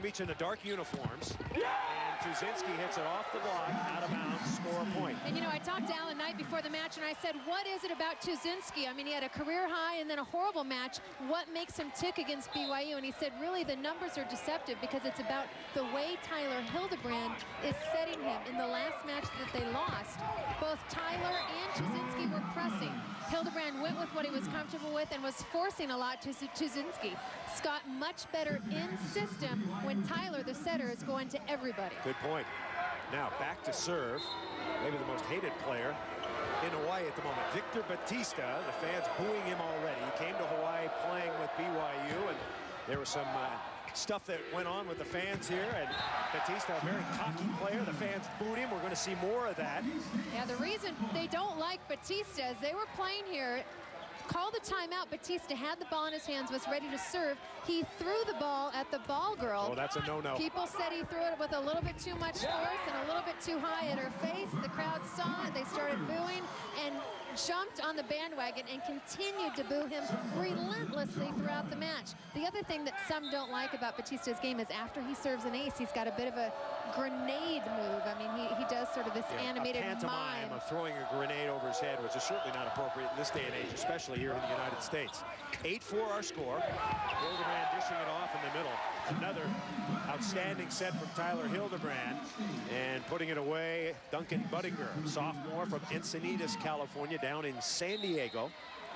Beach in the dark uniforms. And Tuzinski hits it off the block, out of bounds, score a point. And, you know, I talked to Alan Knight before the match, and I said, what is it about Tuzinski? I mean, he had a career high and then a horrible match. What makes him tick against BYU? And he said, really, the numbers are deceptive because it's about the way Tyler Hildebrand is setting him. In the last match that they lost, both Tyler and Tuzinski were pressing. Hildebrand went with what he was comfortable with and was forcing a lot to Tuzinski. Scott much better in system when Tyler, the setter, is going to everybody. Good point. Now back to serve. Maybe the most hated player in Hawaii at the moment, Victor Batista. The fans booing him already. He came to Hawaii playing with BYU, and there was some stuff that went on with the fans here, and Batista, a very cocky player. The fans booed him. We're going to see more of that. Yeah, the reason they don't like Batista is they were playing here, called the timeout. Batista had the ball in his hands, was ready to serve. He threw the ball at the ball girl. Oh, that's a no-no. People said he threw it with a little bit too much force and a little bit too high at her face. The crowd saw it. They started booing and jumped on the bandwagon and continued to boo him relentlessly throughout the match. The other thing that some don't like about Batista's game is after he serves an ace, he's got a bit of a grenade move. I mean, he does sort of this animated a pantomime mime of throwing a grenade over his head, which is certainly not appropriate in this day and age, especially here in the United States. 8-4 our score. Hildebrand dishing it off in the middle. Another outstanding set from Tyler Hildebrand, and putting it away, Duncan Budinger, sophomore from Encinitas, California, down in San Diego.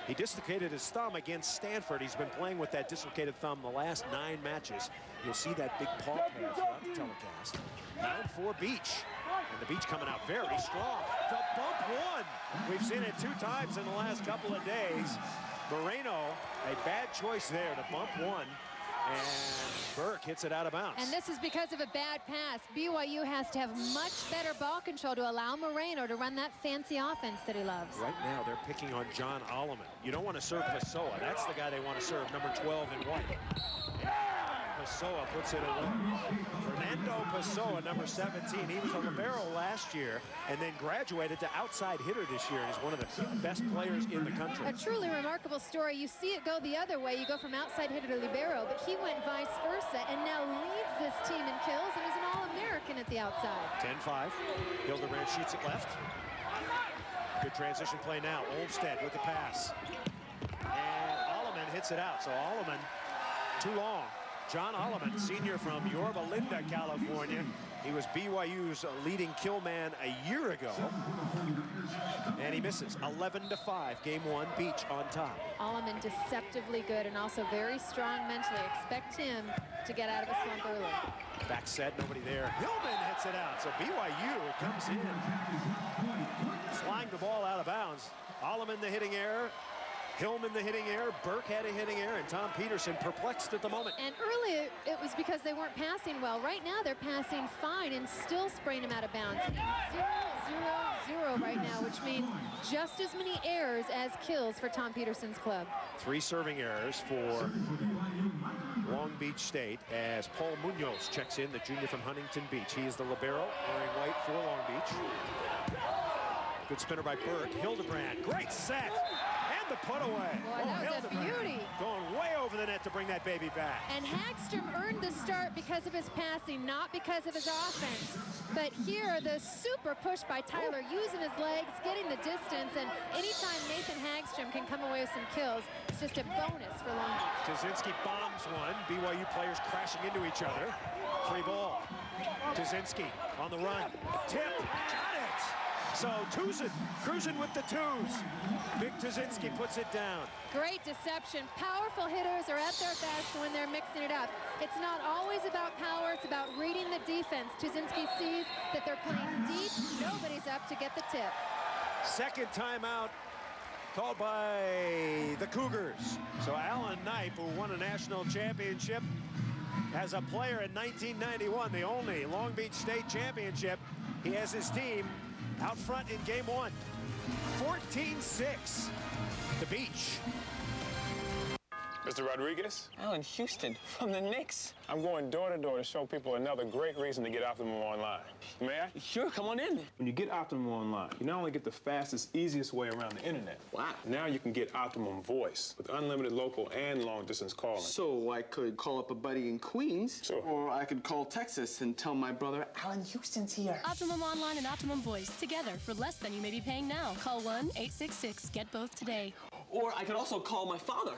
He dislocated his thumb against Stanford. He's been playing with that dislocated thumb the last 9 matches. You'll see that big paw pad throughout the telecast. 9-4 Beach. And the Beach coming out very strong. The bump one. We've seen it 2 times in the last couple of days. Moreno, a bad choice there to bump one. And Burke hits it out of bounds. And this is because of a bad pass. BYU has to have much better ball control to allow Moreno to run that fancy offense that he loves. Right now, they're picking on John Alleman. You don't want to serve Pessoa. That's the guy they want to serve, number 12 in white. Pessoa puts it away. Fernando Pessoa, number 17. He was a libero last year and then graduated to outside hitter this year. He's one of the best players in the country. A truly remarkable story. You see it go the other way. You go from outside hitter to libero, but he went vice versa and now leads this team in kills and is an All-American at the outside. 10-5. Hildebrand shoots it left. Good transition play now. Olmstead with the pass. And Alleman hits it out. So Alleman, too long. John Alleman, senior from Yorba Linda, California. He was BYU's leading kill man a year ago. And he misses. 11-5. Game 1, Beach on top. Alleman deceptively good and also very strong mentally. Expect him to get out of a slump early. Back set, nobody there. Hillman hits it out. So BYU comes in, flying the ball out of bounds. Alleman the hitting error. Hillman the hitting error, Burke had a hitting error, and Tom Peterson perplexed at the moment. And early it was because they weren't passing well. Right now they're passing fine and still spraying them out of bounds. 0-0-0 right now, which means just as many errors as kills for Tom Peterson's club. 3 serving errors for Long Beach State as Paul Munoz checks in, the junior from Huntington Beach. He is the libero wearing white for Long Beach. Good spinner by Burke. Hildebrand, great set. The put away. Boy, that was a beauty. Going way over the net to bring that baby back. And Hagstrom earned the start because of his passing, not because of his offense. But here, the super push by Tyler, using his legs, getting the distance, and anytime Nathan Hagstrom can come away with some kills, it's just a bonus for Long Beach. Tuzinski bombs one. BYU players crashing into each other. Free ball. Tuzinski on the run. Tip. Got it. So Tuzin cruising with the twos. Big Tuzinski puts it down. Great deception. Powerful hitters are at their best when they're mixing it up. It's not always about power. It's about reading the defense. Tuzinski sees that they're playing deep. Nobody's up to get the tip. Second timeout called by the Cougars. So Alan Knipe, who won a national championship as a player in 1991, the only Long Beach State championship, he has his team out front in game 1. 14-6, the Beach. Mr. Rodriguez? Alan Houston from the Knicks. I'm going door to door to show people another great reason to get Optimum online. May I? Sure, come on in. When you get Optimum online, you not only get the fastest, easiest way around the internet. Wow. Now you can get Optimum Voice with unlimited local and long-distance calling. So I could call up a buddy in Queens. Sure. Or I could call Texas and tell my brother Alan Houston's here. Optimum Online and Optimum Voice, together for less than you may be paying now. Call 1-866-GET-BOTH today. Or I could also call my father.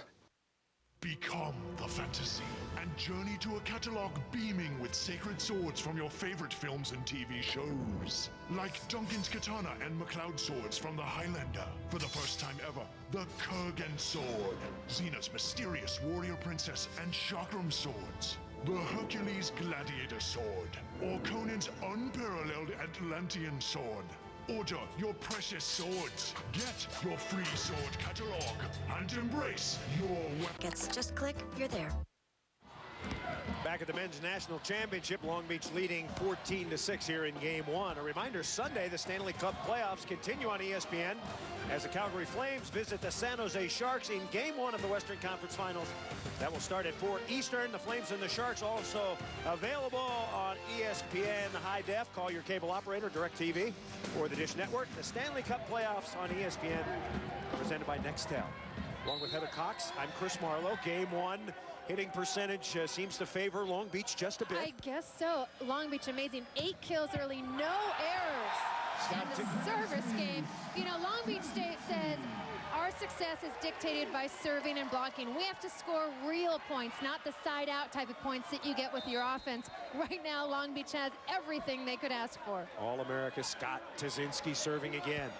Become the fantasy and journey to a catalog beaming with sacred swords from your favorite films and TV shows. Like Duncan's Katana and MacLeod swords from The Highlander. For the first time ever, the Kurgan sword. Xena's mysterious warrior princess and chakram swords. The Hercules gladiator sword. Or Conan's unparalleled Atlantean sword. Order your precious swords. Get your free sword catalog and embrace your weapon. Just click, you're there. Back at the men's national championship, Long Beach leading 14-6 here in game one. A reminder, Sunday, the Stanley Cup playoffs continue on ESPN as the Calgary Flames visit the San Jose Sharks in game one of the Western Conference Finals. That will start at 4 Eastern. The Flames and the Sharks also available on ESPN High Def. Call your cable operator, DirecTV, or the Dish Network. The Stanley Cup playoffs on ESPN, presented by Nextel. Along with Heather Cox, I'm Chris Marlowe. Game one. Hitting percentage seems to favor Long Beach just a bit. I guess so. Long Beach amazing. 8 kills early, no errors. And the service game. You know, Long Beach State says our success is dictated by serving and blocking. We have to score real points, not the side-out type of points that you get with your offense. Right now, Long Beach has everything they could ask for. All-America Scott Tuszynski serving again.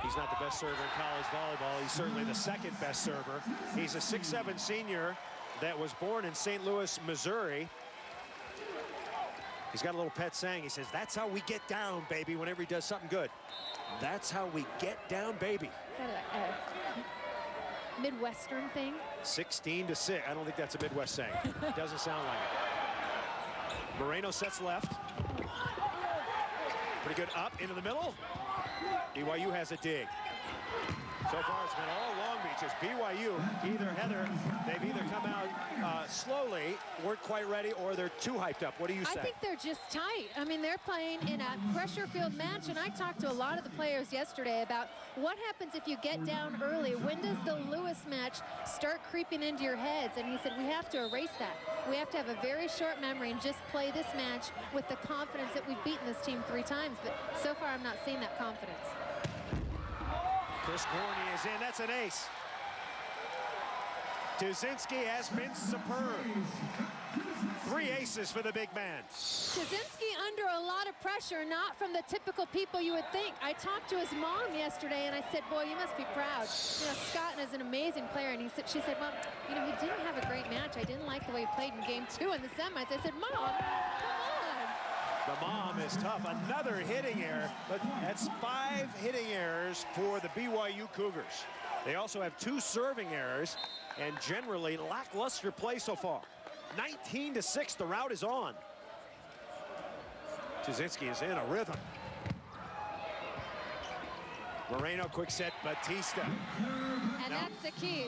He's not the best server in college volleyball. He's certainly the second best server. He's a 6'7" senior that was born in St. Louis, Missouri. He's got a little pet saying. He says, that's how we get down, baby, whenever he does something good. That's how we get down, baby. Is that a Midwestern thing? 16-6. I don't think that's a Midwest saying. Doesn't sound like it. Moreno sets left. Pretty good up into the middle. BYU has a dig. So far, it's been all Long Beach. As BYU, they've either come out slowly, weren't quite ready, or they're too hyped up. What do you say? I think they're just tight. I mean, they're playing in a pressure-filled match, and I talked to a lot of the players yesterday about what happens if you get down early. When does the Lewis match start creeping into your heads? And he said, we have to erase that. We have to have a very short memory and just play this match with the confidence that we've beaten this team 3 times. But so far, I'm not seeing that confidence. Chris Gorney is in. That's an ace. Tuszynski has been superb. 3 aces for the big man. Tuszynski under a lot of pressure, not from the typical people you would think. I talked to his mom yesterday, and I said, boy, you must be proud. You know, Scott is an amazing player. And she said, well, you know, he didn't have a great match. I didn't like the way he played in game 2 in the semis. I said, Mom, come on. The mom is tough. Another hitting error, but that's 5 hitting errors for the BYU Cougars. They also have 2 serving errors and generally lackluster play so far. 19-6, the route is on. Tuszynski is in a rhythm. Moreno, quick set, Batista. And that's the key.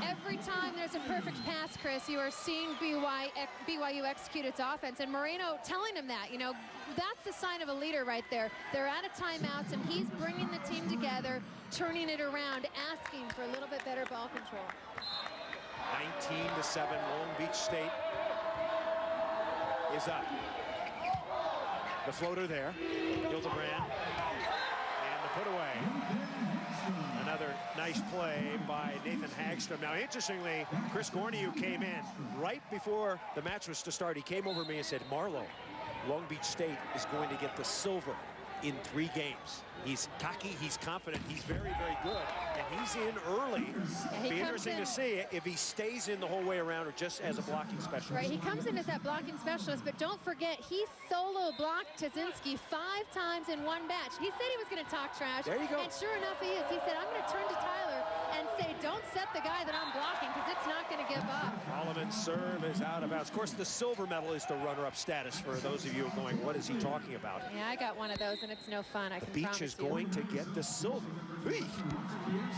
Every time there's a perfect pass, Chris, you are seeing BYU execute its offense. And Moreno telling him that, you know, that's the sign of a leader right there. They're out of timeouts, and he's bringing the team together, turning it around, asking for a little bit better ball control. 19-7, Long Beach State is up. The floater there, Hildebrand, and the put away. Another nice play by Nathan Hagstrom. Now, interestingly, Chris Gorney, who came in right before the match was to start, he came over to me and said, Marlowe, Long Beach State is going to get the silver in 3 games. He's cocky, he's confident, he's very, very good, and he's in early. Yeah, be interesting to see if he stays in the whole way around or just as a blocking specialist. Right, he comes in as that blocking specialist, but don't forget, he solo blocked Tuszynski 5 times in one batch. He said he was going to talk trash. There you go. And sure enough, he is. He said, I'm going to turn to Tyler and say, don't set the guy that I'm blocking, because it's not going to give up. Holloman's serve is out of bounds. Of course, the silver medal is the runner-up status for those of you going, what is he talking about? Yeah, I got one of those, and it's no fun, I can Beach promise is you. going to get the silver.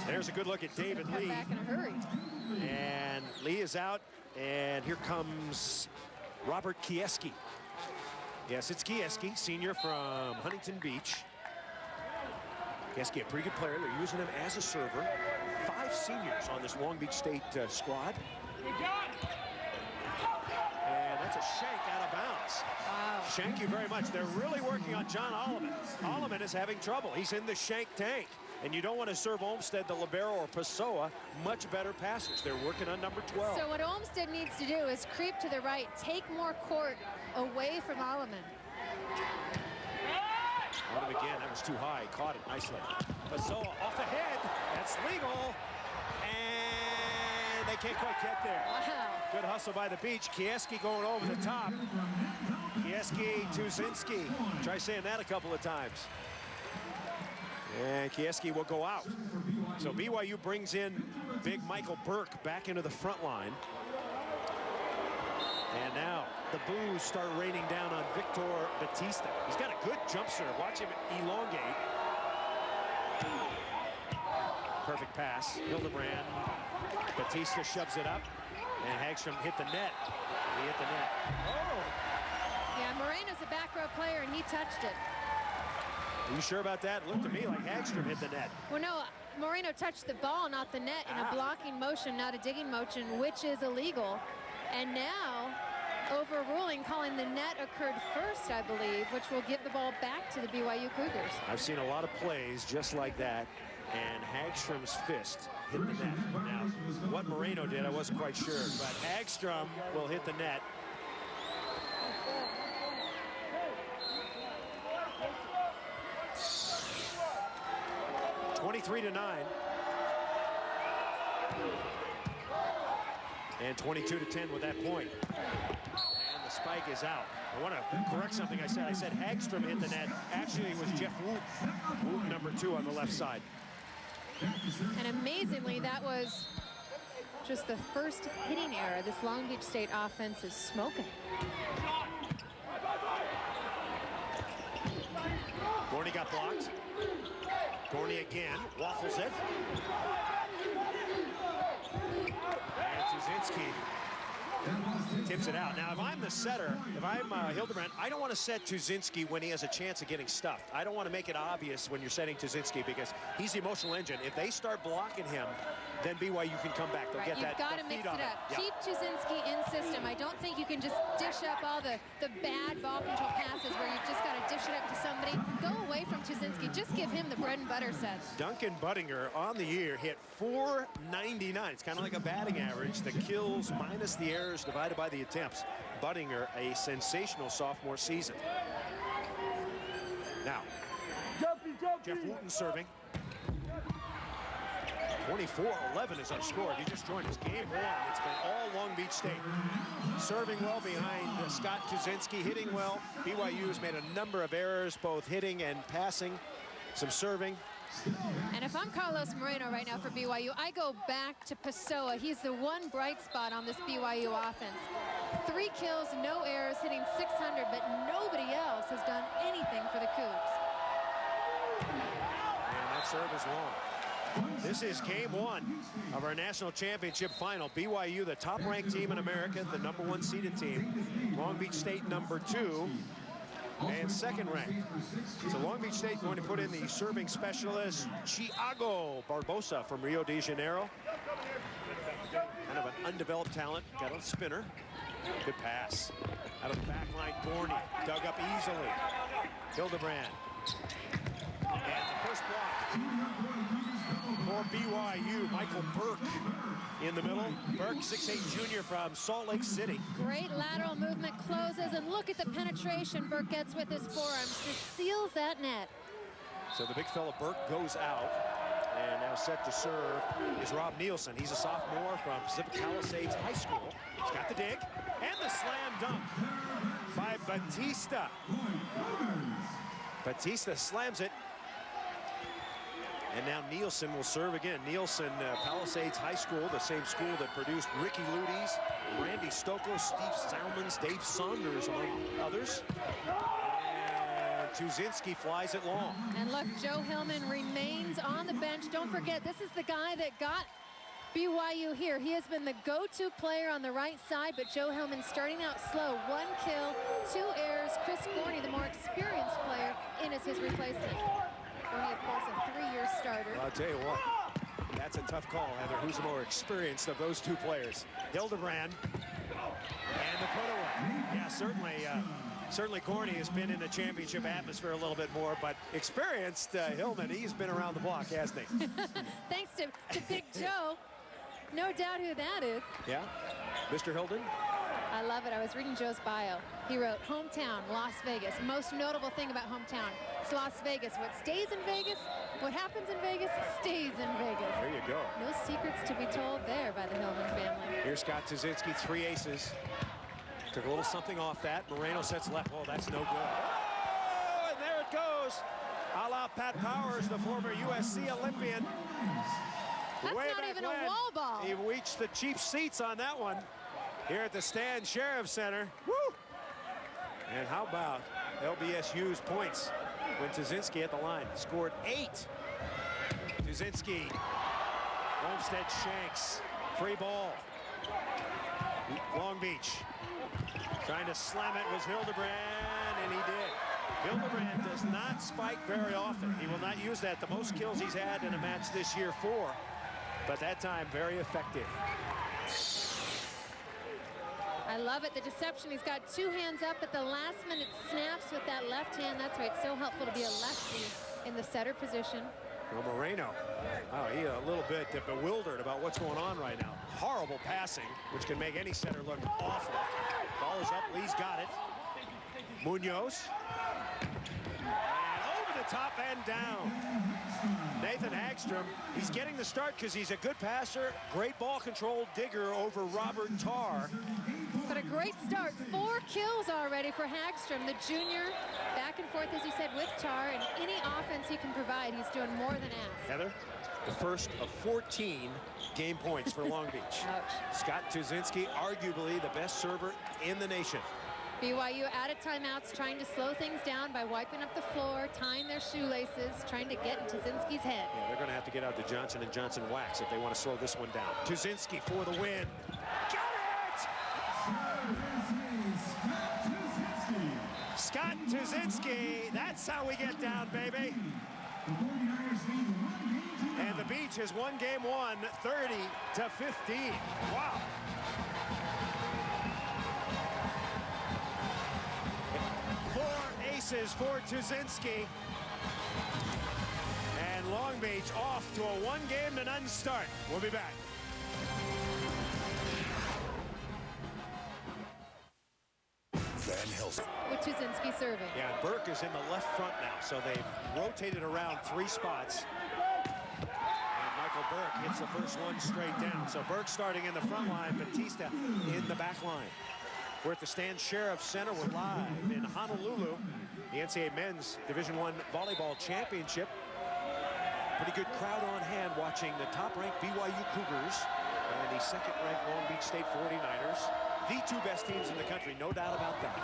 There's a good look at David Come Lee. back in a hurry. And Lee is out, and here comes Robert Kieski. Yes, it's Kieski, senior from Huntington Beach. Kieski, a pretty good player. They're using him as a server. 5 seniors on this Long Beach State squad. And that's a shank out of bounds. Wow. Thank you very much. They're really working on John Alleman. Alleman is having trouble. He's in the shank tank. And you don't want to serve Olmsted, the libero, or Pessoa, much better passers. They're working on number 12. So what Olmsted needs to do is creep to the right, take more court away from Alleman. On him again. That was too high. Caught it nicely. Pessoa off the head. That's legal. And they can't quite get there. Wow. Good hustle by the beach. Kieski going over the top. Kieski, Tuzinski. Try saying that a couple of times. And Kieski will go out. So BYU brings in big Michael Burke back into the front line. And now the boos start raining down on Victor Batista. He's got a good jump serve. Watch him elongate. Perfect pass. Hildebrand. Batista shoves it up. And Hagstrom hit the net. He hit the net. Oh! Yeah, Moreno's a back row player, and he touched it. Are you sure about that? It looked to me like Hagstrom hit the net. Well, no, Moreno touched the ball, not the net, in a blocking motion, not a digging motion, which is illegal. And now, overruling, calling the net occurred first, I believe, which will give the ball back to the BYU Cougars. I've seen a lot of plays just like that, and Hagstrom's fist hit the net. Now, what Moreno did, I wasn't quite sure, but Hagstrom will hit the net. (23-9). And 22-10 with that point. And the spike is out. I want to correct something I said. I said Hagstrom hit the net. Actually, it was Jeff Woot. Woot, number 2 on the left side. And amazingly, that was just the first hitting error. This Long Beach State offense is smoking. Gorney got blocked. Gorney again, waffles it. And Tuzinski tips it out. Now, if I'm the setter, if I'm Hildebrand, I don't want to set Tuzinski when he has a chance of getting stuffed. I don't want to make it obvious when you're setting Tuzinski because he's the emotional engine. If they start blocking him, then BYU can come back. They'll get You've that got to mix it up. Yeah. Keep Tuzinski in system. I don't think you can just dish up all the bad ball control passes where you've just got to dish it up to somebody. Go away from Tuzinski. Just give him the bread and butter sets. Duncan Buttinger on the year hit .499. It's kind of like a batting average. The kills minus the errors divided by the attempts. Buttinger, a sensational sophomore season. Now, Jeff Wooten serving. 24-11 is our score. If you just joined us, game 1. It's been all Long Beach State. Serving well behind Scott Tuzinski, hitting well. BYU has made a number of errors, both hitting and passing. Some serving. And if I'm Carlos Moreno right now for BYU, I go back to Pessoa. He's the one bright spot on this BYU offense. 3 kills, no errors, hitting .600, but nobody else has done anything for the Cougs. And that serve is long. This is game 1 of our national championship final. BYU, the top-ranked team in America, the number 1 seeded team. Long Beach State, number 2. And second ranked. So Long Beach State going to put in the serving specialist, Thiago Barbosa from Rio de Janeiro. Kind of an undeveloped talent. Got a spinner. Good pass. Out of the back line, Gorney. Dug up easily. Hildebrand. And the first block for BYU, Michael Burke in the middle. Burke, 6'8" junior from Salt Lake City. Great lateral movement, closes, and look at the penetration Burke gets with his forearms. Just seals that net. So the big fella Burke goes out. And now set to serve is Rob Nielsen. He's a sophomore from Pacific Palisades High School. He's got the dig and the slam dunk by Batista. Batista slams it. And now Nielsen will serve again. Nielsen, Palisades High School, the same school that produced Ricky Ludes, Randy Stocco, Steve Salmons, Dave Saunders, among others. And Tuzinski flies it long. And look, Joe Hillman remains on the bench. Don't forget, this is the guy that got BYU here. He has been the go-to player on the right side, but Joe Hillman starting out slow. 1 kill, 2 errors. Chris Gorney, the more experienced player, in as his replacement. Gorney, of course, a 3-year starter. Well, I'll tell you what, that's a tough call, Heather. Who's the more experienced of those 2 players? Hildebrand and the put-away. Yeah, certainly Gorney has been in the championship atmosphere a little bit more, but experienced Hillman, he's been around the block, hasn't he? Thanks to Big Joe. No doubt who that is. Yeah, Mr. Hilden. I love it. I was reading Joe's bio. He wrote, hometown, Las Vegas. Most notable thing about hometown, it's Las Vegas. What stays in Vegas, what happens in Vegas, stays in Vegas. There you go. No secrets to be told there by the Hillman family. Here's Scott Tuzinski, 3 aces. Took a little something off that. Moreno sets left. Oh, that's no good. Oh, and there it goes. A la Pat Powers, the former USC Olympian. That's Way not back even when, a wall ball. He reached the cheap seats on that one here at the Stan Sheriff Center. Woo! And how about LBSU's points when Tuzinski at the line scored 8. Tuzinski, Olmsted shanks, free ball. Long Beach trying to slam it was Hildebrand, and he did. Hildebrand does not spike very often. He will not use that. The most kills he's had in a match this year, 4. But that time, very effective. I love it, the deception. He's got 2 hands up at the last minute, snaps with that left hand. That's why it's so helpful to be a lefty in the setter position. Well, Moreno, oh, he's a little bit bewildered about what's going on right now. Horrible passing, which can make any setter look awful. Ball is up, Lee's got it. Munoz. And over the top and down. Nathan Hagstrom, he's getting the start because he's a good passer, great ball control digger over Robert Tarr. But a great start. 4 kills already for Hagstrom, the junior. Back and forth, as you said, with Tarr, and any offense he can provide, he's doing more than ask. Heather, the first of 14 game points for Long Beach. Ouch. Scott Tuzinski, arguably the best server in the nation. BYU out of timeouts, trying to slow things down by wiping up the floor, tying their shoelaces, trying to get in Tuzinski's head. Yeah, they're going to have to get out the Johnson & Johnson wax if they want to slow this one down. Tuzinski for the win. Got it! Scott Tuzinski. That's how we get down, baby. And the Beach has won game 1, 30-15. Wow. Aces for Tuzinski. And Long Beach off to a 1-game-to-none start. We'll be back. Van Helsing. With Tuzinski serving. Yeah, Burke is in the left front now, so they've rotated around 3 spots. And Michael Burke hits the first one straight down. So Burke starting in the front line, Batista in the back line. We're at the Stan Sheriff Center. We're live in Honolulu. The NCAA Men's Division I Volleyball Championship. Pretty good crowd on hand watching the top-ranked BYU Cougars and the second-ranked Long Beach State 49ers. The 2 best teams in the country, no doubt about that.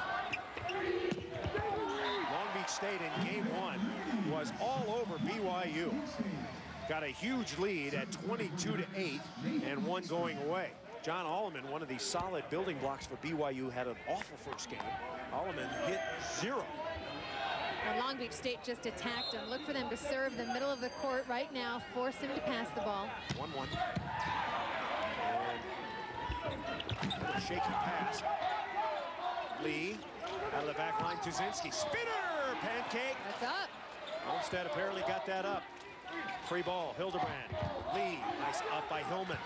Long Beach State in game 1 was all over BYU. Got a huge lead at 22-8 and 1 going away. John Alleman, one of the solid building blocks for BYU, had an awful first game. Alleman hit 0. And Long Beach State just attacked him. Look for them to serve the middle of the court right now, force him to pass the ball. 1-1. And a shaky pass. Lee out of the back line. Tuzinski. Spinner! Pancake. That's up. Olmsted apparently got that up. Free ball. Hildebrand. Lee. Nice up by Hillman.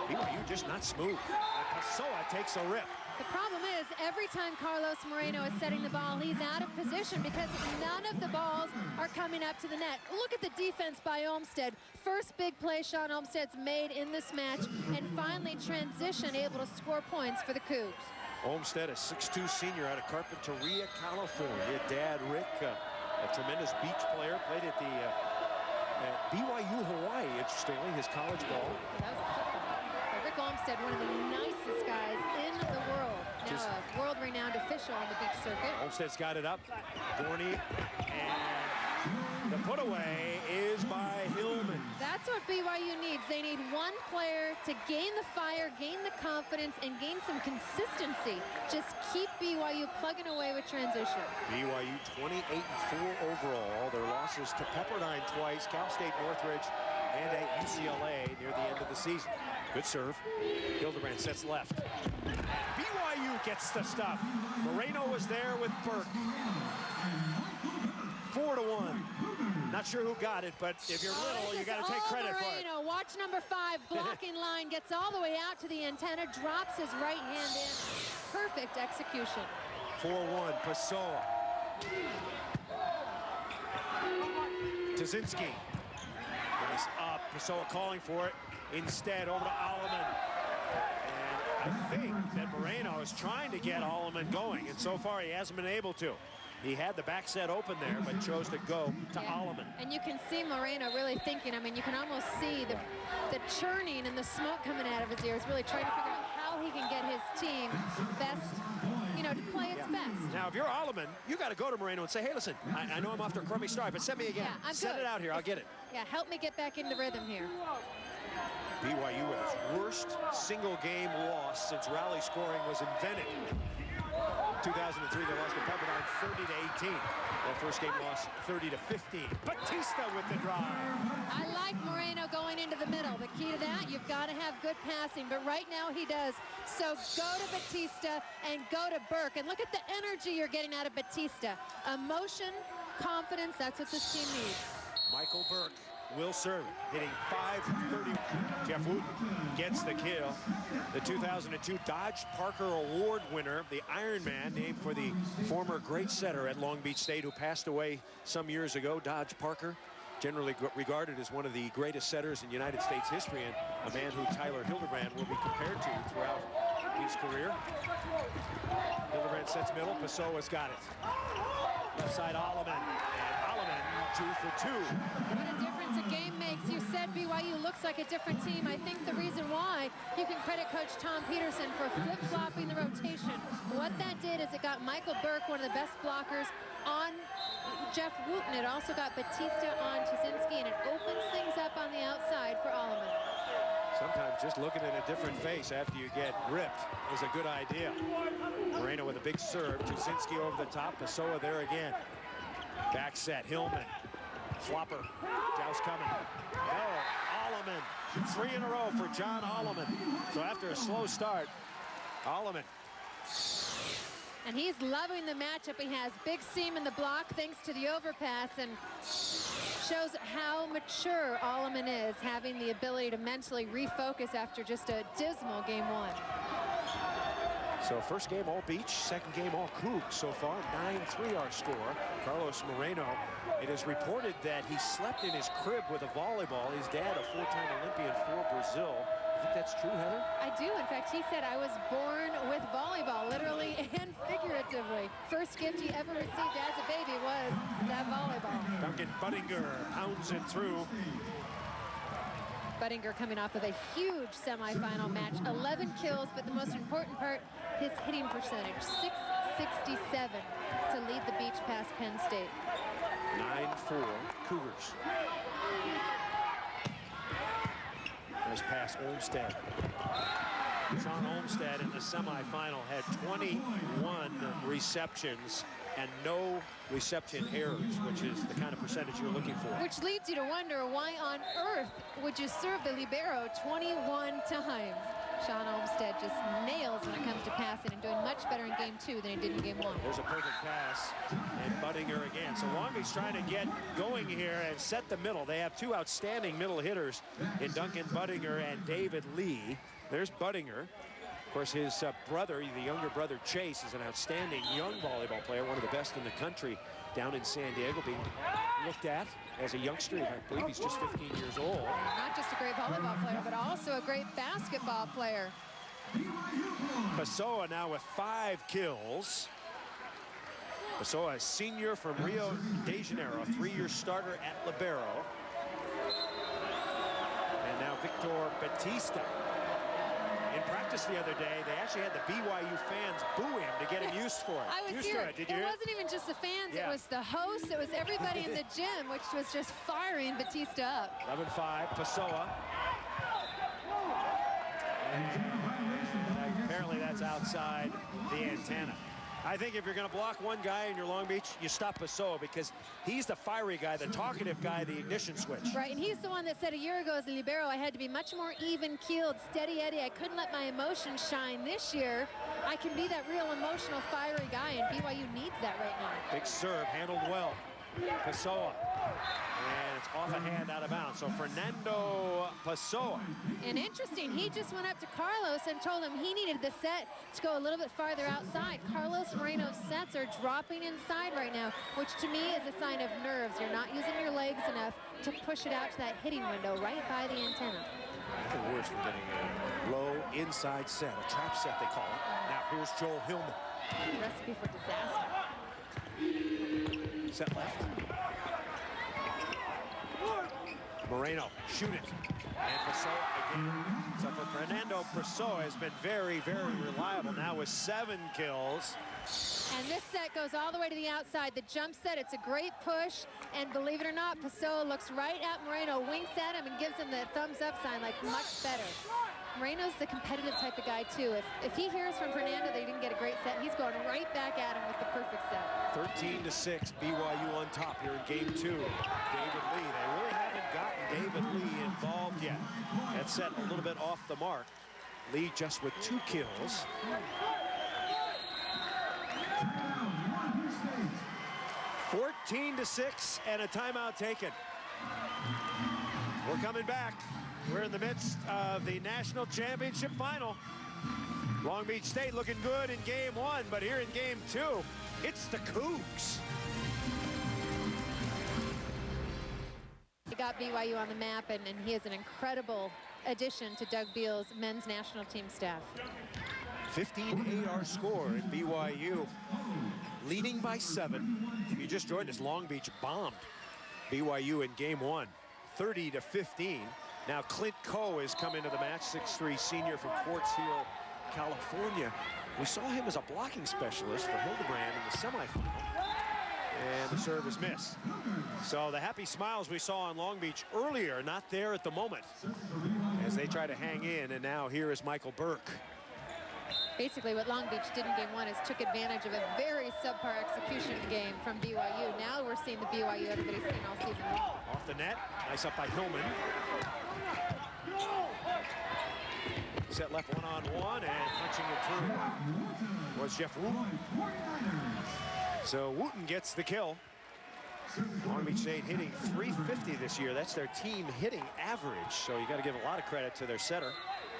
BYU just not smooth. And Pessoa takes a rip. The problem is, every time Carlos Moreno is setting the ball, he's out of position because none of the balls are coming up to the net. Look at the defense by Olmsted. First big play Sean Olmsted's made in this match, and finally transition, able to score points for the Cougs. Olmsted, a 6'2 senior out of Carpinteria, California. Dad, Rick, a tremendous beach player, played at the at BYU Hawaii, interestingly, his college ball. That was a flip ball. Rick Olmsted, one of the nicest guys in the world. Now a world-renowned official on the beach circuit. Olmsted's got it up. Gorney and The put away is by Hillman. That's what BYU needs. They need one player to gain the fire, gain the confidence, and gain some consistency. Just keep BYU plugging away with transition. BYU 28-4 overall. Their losses to Pepperdine twice, Cal State Northridge, and at UCLA near the end of the season. Good serve. Hildebrand sets left. BYU gets the stuff. Moreno was there with Burke. 4-1. Not sure who got it, but if you're little, you got to take credit for it. Moreno, watch number 5, blocking line, gets all the way out to the antenna, drops his right hand in. Perfect execution. 4-1, Pessoa. Tuzinski. And he's up. Pessoa calling for it. Instead, over to Alleman. And I think that Moreno is trying to get Alleman going, and so far he hasn't been able to. He had the back set open there, but chose to go to Alleman. And you can see Moreno really thinking. I mean, you can almost see the churning and the smoke coming out of his ears, really trying to figure out how he can get his team best, you know, to play its best. Now, if you're Alleman, you got to go to Moreno and say, hey, listen, I know I'm off to a crummy start, but send me again. Yeah, I'm Send good. it out here. I'll get it. Yeah, help me get back into rhythm here. BYU with its worst single-game loss since rally scoring was invented. 2003, they lost to Pepperdine 30-18. Their first game loss 30-15. Batista with the drive. I like Moreno going into the middle. The key to that, you've got to have good passing, but right now he does. So go to Batista and go to Burke. And look at the energy you're getting out of Batista. Emotion, confidence, that's what this team needs. Michael Burke will serve it, hitting .530. Jeff Wooten gets the kill. The 2002 Dodge Parker Award winner, the Iron Man, named for the former great setter at Long Beach State who passed away some years ago. Dodge Parker, generally regarded as one of the greatest setters in United States history, and a man who Tyler Hildebrand will be compared to throughout his career. Hildebrand sets middle. Pessoa's got it. Left side Alleman. And Alleman 2 for 2. What a difference a game makes. You said BYU looks like a different team. I think the reason why, you can credit Coach Tom Peterson for flip-flopping the rotation. What that did is it got Michael Burke, one of the best blockers, on Jeff Wooten. It also got Batista on Tuzinski, and it opens things up on the outside for Alleman. Sometimes just looking at a different face after you get ripped is a good idea. Moreno with a big serve. Tuzinski over the top. Pessoa there again. Back set. Hillman. Flopper. Joust coming. No. Alleman. 3 in a row for John Alleman. So after a slow start, Alleman. And he's loving the matchup. He has big seam in the block thanks to the overpass, and shows how mature Alleman is, having the ability to mentally refocus after just a dismal game 1. So first game all Beach, second game all Cougs so far. 9-3 our score. Carlos Moreno, it is reported that he slept in his crib with a volleyball. His dad, a 4-time Olympian for Brazil. I think that's true, Heather? I do. In fact, he said, I was born with volleyball, literally and figuratively. First gift he ever received as a baby was that volleyball. Duncan Budinger pounds it through. Budinger coming off of a huge semifinal match. 11 kills, but the most important part, his hitting percentage. .667 to lead the Beach past Penn State. 9-4 Cougars. Nice pass, Olmstead. Sean Olmstead in the semifinal had 21 receptions and no reception errors, which is the kind of percentage you're looking for. Which leads you to wonder, why on earth would you serve the libero 21 times? Sean Olmstead just nails when it comes to passing and doing much better in game 2 than he did in game 1. There's a perfect pass, and Budinger again. So Long Beach trying to get going here and set the middle. They have 2 outstanding middle hitters in Duncan Budinger and David Lee. There's Budinger. Of course, his brother, the younger brother Chase, is an outstanding young volleyball player, one of the best in the country down in San Diego, being looked at as a youngster. I believe he's just 15 years old. Not just a great volleyball player, but also a great basketball player. Pessoa now with 5 kills. Pessoa, a senior from Rio de Janeiro, a 3-year starter at libero. And now Victor Batista In practice the other day, they actually had the BYU fans boo him to get him used for it. I was used here. to it. Did you It hear it? wasn't even just the fans. Yeah. It was the hosts. It was everybody in the gym, which was just firing Batista up. 11-5, Pessoa. And apparently that's outside the antenna. I think if you're going to block one guy in your Long Beach, you stop Pessoa because he's the fiery guy, the talkative guy, the ignition switch. Right, and he's the one that said a year ago as a libero, I had to be much more even-keeled, steady Eddie. I couldn't let my emotions shine. This year, I can be that real emotional, fiery guy, and BYU needs that right now. Big serve, handled well. Pessoa. And it's off a hand out of bounds. So Fernando Pessoa. And interesting, he just went up to Carlos and told him he needed the set to go a little bit farther outside. Carlos Moreno's sets are dropping inside right now, which to me is a sign of nerves. You're not using your legs enough to push it out to that hitting window right by the antenna. Nothing worse than getting a low inside set, a trap set they call it. Now here's Joel Hillman. Recipe for disaster. Set left. Moreno, shoot it. And Pessoa again. So for Fernando, Pessoa has been very, very reliable now with 7 kills. And this set goes all the way to the outside. The jump set, it's a great push. And believe it or not, Pessoa looks right at Moreno, winks at him, and gives him the thumbs up sign, like much better. Moreno's the competitive type of guy, too. If he hears from Fernando that he didn't get a great set, he's going right back at him with the perfect set. 13-6, BYU on top here in game 2. David Lee, they really haven't gotten David Lee involved yet. That set a little bit off the mark. Lee just with 2 kills. (14-6) and a timeout taken. We're coming back. We're in the midst of the national championship final. Long Beach State looking good in game 1, but here in game 2, it's the Cougs. He got BYU on the map, and he is an incredible addition to Doug Beal's men's national team staff. 15-8 our score in BYU, leading by 7. If you just joined us, Long Beach bombed BYU in game 1, 30-15. Now Clint Coe is coming to the match, 6'3" senior from Quartz Hill, California. We saw him as a blocking specialist for Hildebrand in the semifinal. And the serve is missed. So the happy smiles we saw on Long Beach earlier, not there at the moment, as they try to hang in. And now here is Michael Burke. Basically what Long Beach did in game 1 is took advantage of a very subpar execution game from BYU. Now we're seeing the BYU everybody's seen all season long. Off the net, nice up by Hillman. Set left one-on-one, and punching it through was Jeff Wooten. So Wooten gets the kill. Long Beach State hitting .350 this year. That's their team hitting average. So you got to give a lot of credit to their setter.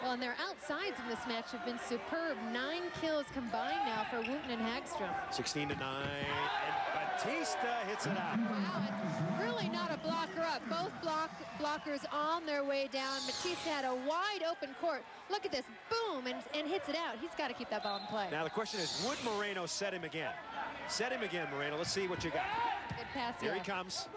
Well, and their outsides in this match have been superb. 9 kills combined now for Wooten and Hagstrom. 16-9, and Batista hits it out. Wow, and really not a blocker up. Both blockers on their way down. Batista had a wide open court. Look at this, boom, and hits it out. He's got to keep that ball in play. Now the question is, would Moreno set him again? Set him again, Moreno. Let's see what you got. Good pass, Here yeah. he comes.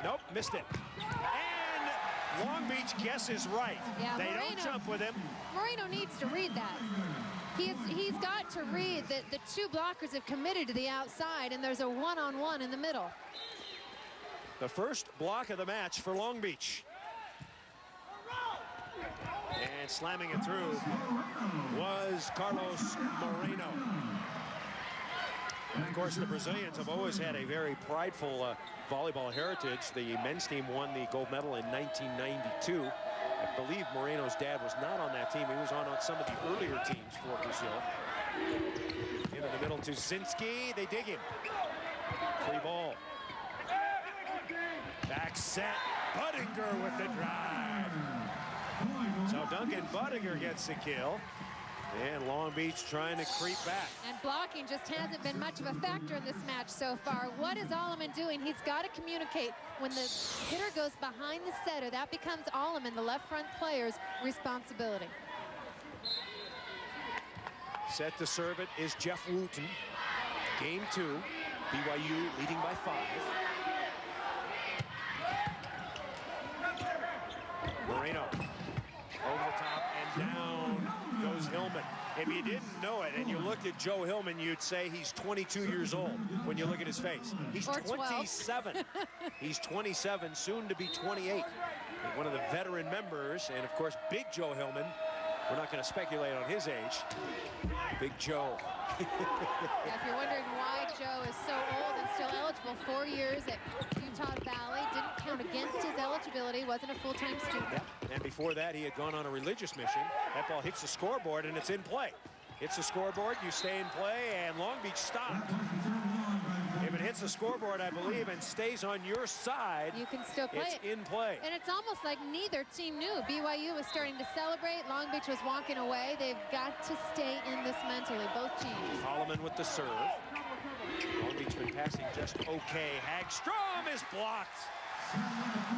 Nope, missed it. And Long Beach guesses right. Yeah, they Moreno, don't jump with him. Moreno needs to read that. He's got to read that the 2 blockers have committed to the outside, and there's a one-on-one in the middle. The first block of the match for Long Beach. And slamming it through was Carlos Moreno. And of course, the Brazilians have always had a very prideful volleyball heritage. The men's team won the gold medal in 1992. I believe Moreno's dad was not on that team. He was on some of the earlier teams for Brazil. Into the middle to Zinski. They dig him. Free ball. Back set. Budinger with the drive. So Duncan Budinger gets the kill. And Long Beach trying to creep back. And blocking just hasn't been much of a factor in this match so far. What is Alleman doing? He's got to communicate. When the hitter goes behind the setter, that becomes Alleman, the left front player's responsibility. Set to serve it is Jeff Wooten. Game 2, BYU leading by 5. Moreno over the top and down goes knows Hillman. If you didn't know it and you looked at Joe Hillman, you'd say he's 22 years old when you look at his face. He's Or 27. He's 27, soon to be 28. One of the veteran members, and of course, Big Joe Hillman. We're not going to speculate on his age. Big Joe. Yeah, if you're wondering why Joe is so old and still eligible, 4 years at Utah Valley, didn't count against his eligibility, wasn't a full-time student. Yeah. And before that, he had gone on a religious mission. That ball hits the scoreboard, and it's in play. Hits the scoreboard, you stay in play, and Long Beach stopped. If it hits the scoreboard, I believe, and stays on your side, you can still play it's in play. And it's almost like neither team knew. BYU was starting to celebrate. Long Beach was walking away. They've got to stay in this mentally, both teams. Holloman with the serve. Long Beach been passing just okay. Hagstrom is blocked.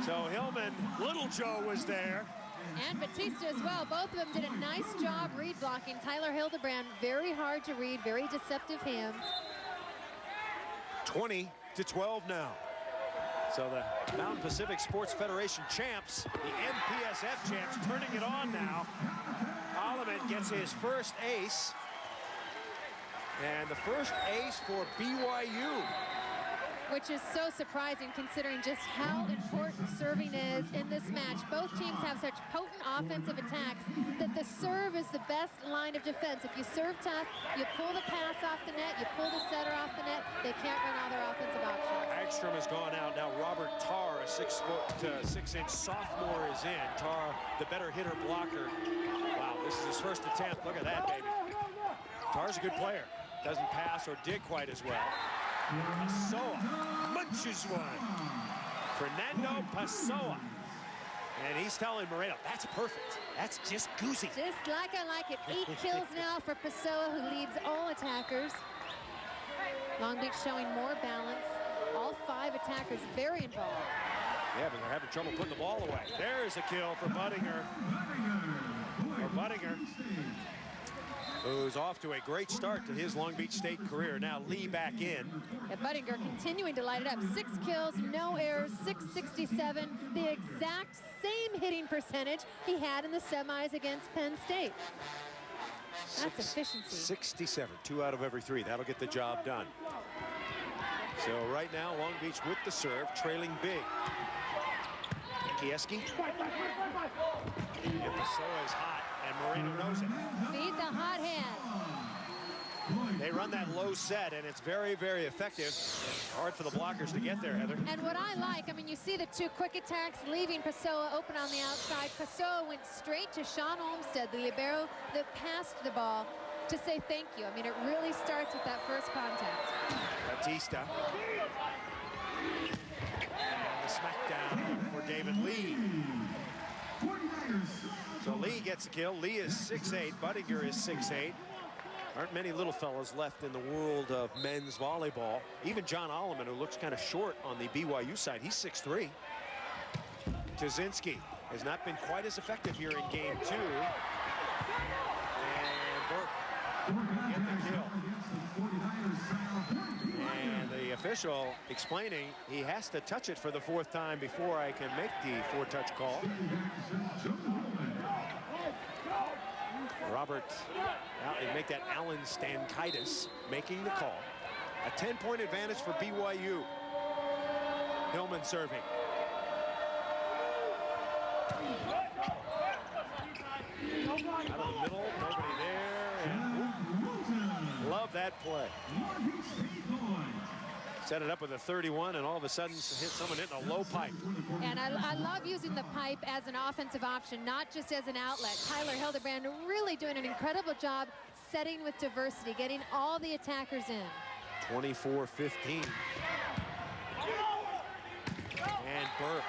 So Hillman, Little Joe was there. And Batista as well. Both of them did a nice job read blocking. Tyler Hildebrand, very hard to read, very deceptive hands. 20-12 now. So the Mountain Pacific Sports Federation champs, the MPSF champs, turning it on now. Holloman gets his first ace. And the first ace for BYU. Which is so surprising considering just how important serving is in this match. Both teams have such potent offensive attacks that the serve is the best line of defense. If you serve tough, you pull the pass off the net, you pull the setter off the net, they can't run all their offensive options. Hagstrom has gone out. Now Robert Tarr, a 6'6" sophomore, is in. Tarr, the better hitter blocker. Wow, this is his first attempt. Look at that, baby. Tarr's a good player. Doesn't pass or dig quite as well. Pessoa munches one. Fernando Pessoa. And he's telling Moreno, that's perfect. That's just goosey. Just like I like it. 8 kills now for Pessoa, who leads all attackers. Long Beach showing more balance. All 5 attackers very involved. Yeah, but they're having trouble putting the ball away. There's a kill for Budinger. Who's off to a great start to his Long Beach State career. Now Lee back in. And Budinger continuing to light it up. 6 kills, no errors, 667. The exact same hitting percentage he had in the semis against Penn State. That's efficiency. 67, 2 out of every 3. That'll get the job done. So right now, Long Beach with the serve, trailing big. Kieski. And Pessoa is hot, and Moreno knows it. Feed the hot hand. They run that low set, and it's very, very effective. Hard for the blockers to get there, Heather. And what I like, I mean, you see the 2 quick attacks leaving Pessoa open on the outside. Pessoa went straight to Sean Olmstead, the libero that passed the ball, to say thank you. I mean, it really starts with that first contact. Batista. And the smackdown for David Lee. So Lee gets the kill. Lee is 6'8". Budinger is 6'8". Aren't many little fellas left in the world of men's volleyball. Even John Alleman, who looks kind of short on the BYU side, he's 6'3". Tuzinski has not been quite as effective here in game 2. And Burke get the kill. And the official explaining he has to touch it for the 4th time before I can make the 4-touch call. Robert, make that Alan Stankaitis making the call. A 10-point advantage for BYU. Hillman serving. Out of the middle, nobody there. And love that play. Set it up with a 31, and all of a sudden hit someone hitting a low pipe. And I love using the pipe as an offensive option, not just as an outlet. Tyler Hildebrand really doing an incredible job setting with diversity, getting all the attackers in. 24-15. And Burke.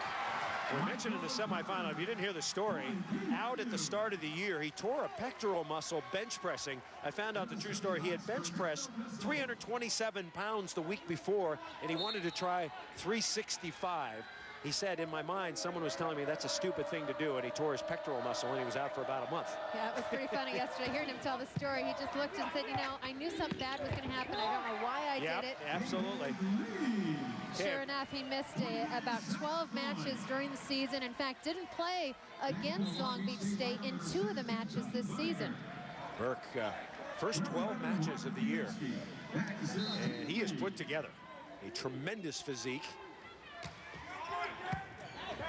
We mentioned in the semifinal, if you didn't hear the story, out at the start of the year, he tore a pectoral muscle bench pressing. I found out the true story. He had bench pressed 327 pounds the week before, and he wanted to try 365. He said, in my mind, someone was telling me that's a stupid thing to do, and he tore his pectoral muscle, and he was out for about a month. Yeah, it was pretty funny yesterday hearing him tell the story. He just looked and said, you know, I knew something bad was going to happen. I don't know why I did it. Absolutely. Sure enough, he missed about 12 matches during the season. In fact, didn't play against Long Beach State in 2 of the matches this season. Burke, first 12 matches of the year, and he has put together a tremendous physique.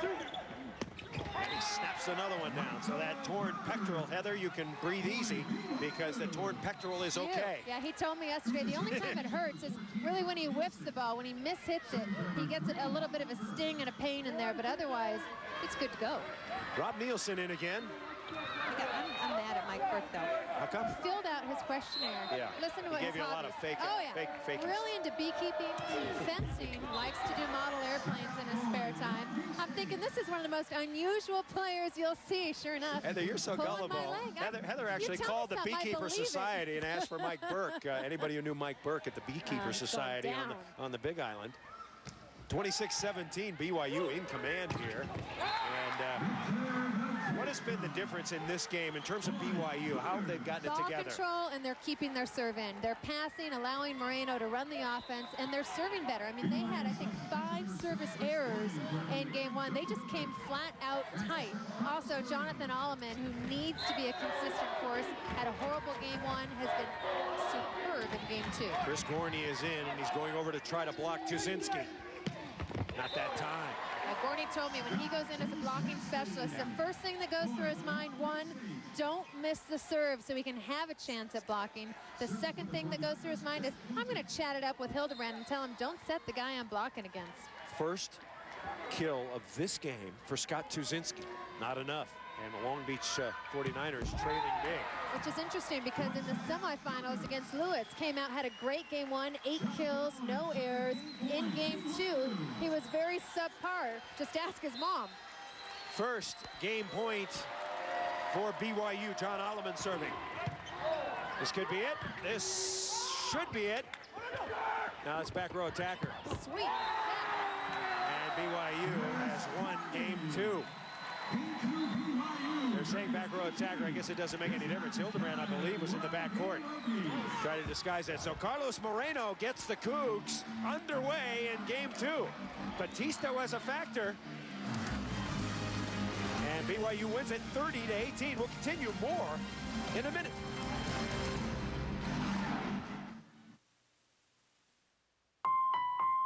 And he snaps another one down. So that torn pectoral, Heather, you can breathe easy because the torn pectoral is okay. Yeah, he told me yesterday the only time it hurts is really when he whiffs the ball. When he mishits it, he gets a little bit of a sting and a pain in there, but otherwise, it's good to go. Rob Nielsen in again. I'm mad at Mike Burke, though. How come? He filled out his questionnaire. Yeah. Listen to what he his gave you a lot of fake, Oh, yeah. fakies. Really into beekeeping, fencing, likes to do model airplanes in his spare time. I'm thinking this is one of the most unusual players you'll see, sure enough. Heather, you're so Pulling my gullible. leg. Heather actually You tell called me the something, I Beekeeper believe it. Society and asked for Mike Burke. Anybody who knew Mike Burke at the Beekeeper so Society down. on the Big Island. 26-17, BYU in command here. And what has been the difference in this game in terms of BYU? How have they gotten it Ball together? control, and they're keeping their serve in. They're passing, allowing Moreno to run the offense, and they're serving better. I mean, they had, I think, 5 service errors in game 1. They just came flat out tight. Also, Jonathan Alleman, who needs to be a consistent force, had a horrible game 1, has been superb in game 2. Chris Gorney is in, and he's going over to try to block Tuzinski. Not that time. Gorney told me when he goes in as a blocking specialist, the first thing that goes through his mind, 1, don't miss the serve so he can have a chance at blocking. The second thing that goes through his mind is, I'm going to chat it up with Hildebrand and tell him, don't set the guy I'm blocking against. First kill of this game for Scott Tuzinski. Not enough. And the Long Beach 49ers trailing big. Which is interesting because in the semifinals against Lewis, came out, had a great game 1, 8 kills, no errors. In game 2, he was very subpar. Just ask his mom. First game point for BYU. John Alleman serving. This could be it. This should be it. Now it's back row attacker. Sweet. And BYU has won game 2. They're saying back row attacker. I guess it doesn't make any difference. Hildebrand, I believe, was in the back court. Try to disguise that. So Carlos Moreno gets the Cougs underway in game 2. Batista was a factor. And BYU wins it 30-18. We'll continue more in a minute.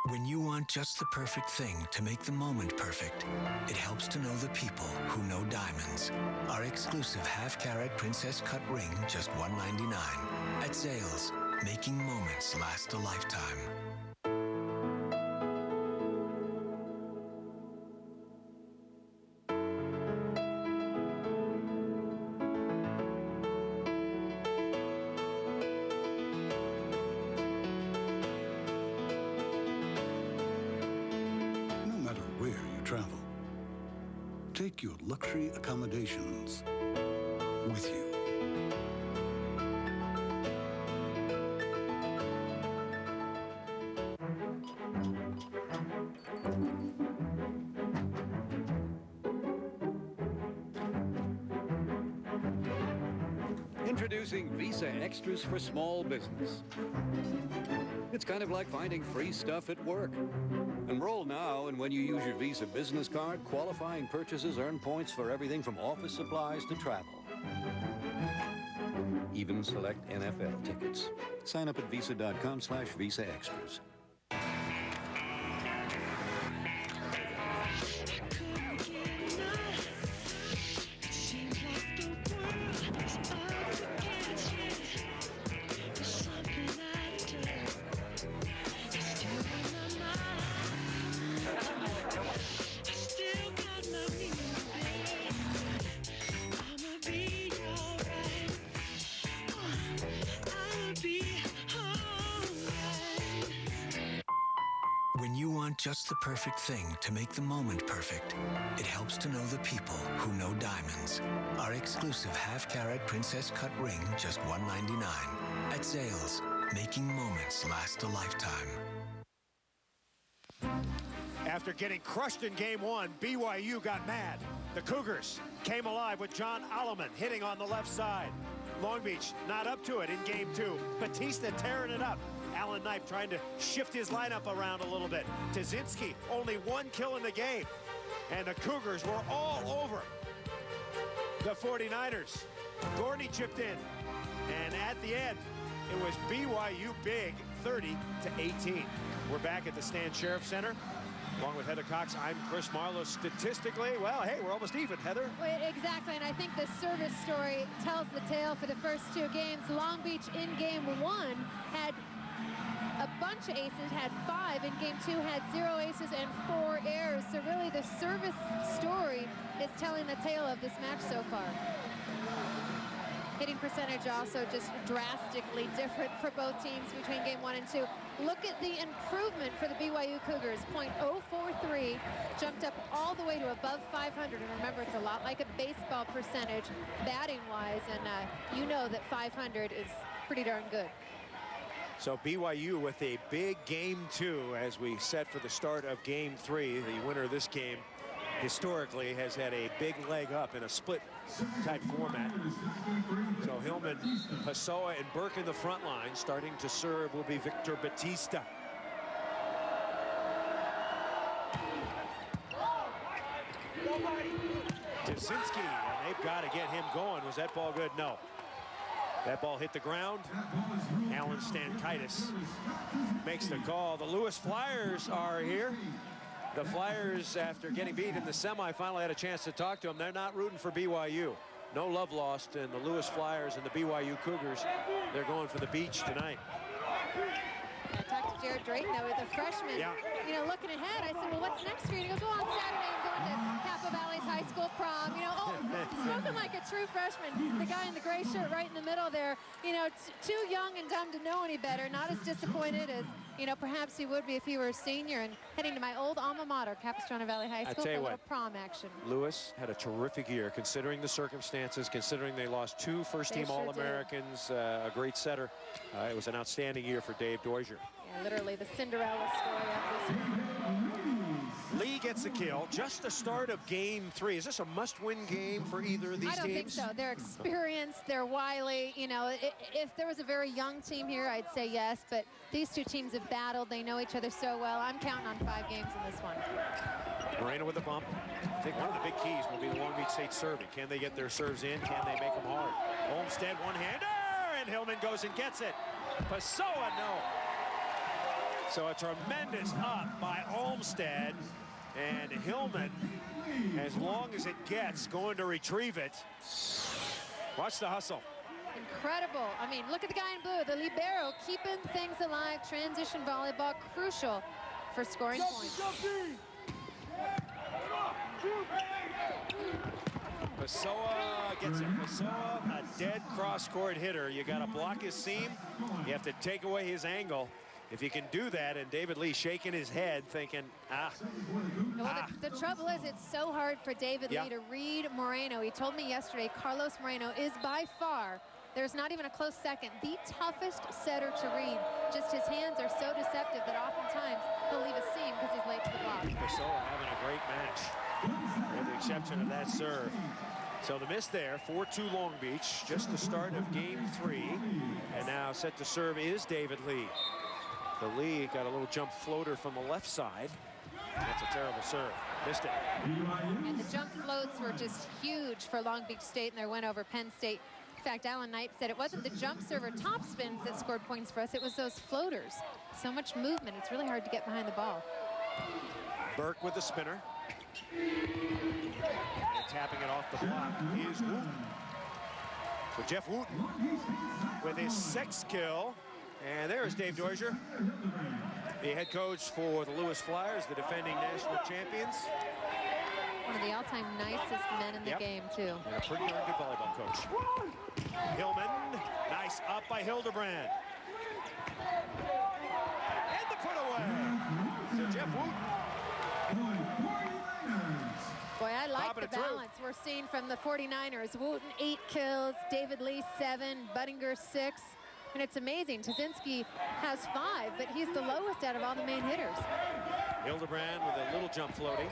When you want just the perfect thing to make the moment perfect, it helps to know the people who know diamonds. Our exclusive half-carat princess cut ring, just $199. At Zales, making moments last a lifetime. Travel. Take your luxury accommodations with you. Introducing Visa Extras for small business. It's kind of like finding free stuff at work. Enroll now, and when you use your Visa business card, qualifying purchases earn points for everything from office supplies to travel. Even select NFL tickets. Sign up at visa.com/Visa Extras. Just the perfect thing to make the moment perfect. It helps to know the people who know diamonds. Our exclusive half-carat princess cut ring, just $199. At Zales, making moments last a lifetime. After getting crushed in game 1, BYU got mad. The Cougars came alive with John Alleman hitting on the left side. Long Beach not up to it in game 2. Batista tearing it up. Alan Knipe trying to shift his lineup around a little bit. Tuzinski only 1 kill in the game. And the Cougars were all over the 49ers. Gorney chipped in. And at the end, it was BYU big, 30-18. We're back at the Stan Sheriff Center. Along with Heather Cox, I'm Chris Marlowe. Statistically, well, hey, we're almost even, Heather. Exactly, and I think the service story tells the tale for the first two games. Long Beach in game one had a bunch of aces, had 5. In game 2 had 0 aces and 4 errors. So really the service story is telling the tale of this match so far. Hitting percentage also just drastically different for both teams between game 1 and 2. Look at the improvement for the BYU Cougars. .043 jumped up all the way to above 500. And remember, it's a lot like a baseball percentage batting-wise. And you know that 500 is pretty darn good. So BYU with a big game 2 as we set for the start of game 3. The winner of this game historically has had a big leg up in a split type format. So Hillman, Pessoa, and Burke in the front line. Starting to serve will be Victor Batista. Jasinski, and they've got to get him going. Was that ball good? No. That ball hit the ground. Alan Stankaitis makes the call. The Lewis Flyers are here. The Flyers, after getting beat in the semifinal, had a chance to talk to them. They're not rooting for BYU. No love lost in the Lewis Flyers and the BYU Cougars. They're going for the beach tonight. I talked to Jared Drayton, though, the freshman. Yeah. You know, looking ahead, I said, well, what's next for you? And he goes, well, on Saturday, I'm going to Capo Valley's high school prom. You know, spoken like a true freshman. The guy in the gray shirt right in the middle there, you know, too young and dumb to know any better. Not as disappointed as, you know, perhaps he would be if he were a senior, and heading to my old alma mater, Capistrano Valley High School, for a little prom action. Lewis had a terrific year, considering the circumstances, considering they lost 2 first-team All-Americans, a great setter. It was an outstanding year for Dave Dozier. Yeah, literally the Cinderella story of this one. Lee gets the kill. Just the start of game 3. Is this a must-win game for either of these teams? I don't think so. They're experienced. They're wily. You know, if there was a very young team here, I'd say yes. But these two teams have battled. They know each other so well. I'm counting on 5 games in this one. Moreno with a bump. I think one of the big keys will be the Long Beach State serving. Can they get their serves in? Can they make them hard? Olmsted one-hander, and Hillman goes and gets it. Pessoa, no. So a tremendous up by Olmsted, and Hillman, as long as it gets, going to retrieve it. Watch the hustle. Incredible. I mean, look at the guy in blue, the libero, keeping things alive. Transition volleyball, crucial for scoring points. Pessoa gets it. Pessoa, a dead cross-court hitter. You got to block his seam. You have to take away his angle. If you can do that, and David Lee shaking his head thinking, The trouble is, it's so hard for David Lee to read Moreno. He told me yesterday, Carlos Moreno is by far, there's not even a close second, the toughest setter to read. Just his hands are so deceptive that oftentimes he'll leave a seam because he's late to the block. Pessoa having a great match, with the exception of that serve. So the miss there, 4-2 Long Beach, just the start of game 3. And now set to serve is David Lee. The Lee got a little jump floater from the left side. That's a terrible serve. Missed it. And the jump floats were just huge for Long Beach State in their win over Penn State. In fact, Alan Knight said it wasn't the jump server top spins that scored points for us, it was those floaters. So much movement, it's really hard to get behind the ball. Burke with the spinner. And tapping it off the block is Wooten. So Jeff Wooten with his 6th kill. And there is Dave Dozier, the head coach for the Lewis Flyers, the defending national champions. One of the all-time nicest men in the game, too. And a pretty darn good volleyball coach. Hillman, nice up by Hildebrand. And the put away. So Jeff Wooten. Boy, I like the balance we're seeing from the 49ers. Wooten, 8 kills, David Lee, 7, Buttinger, 6. And it's amazing. Tazinski has 5, but he's the lowest out of all the main hitters. Hildebrand with a little jump floating.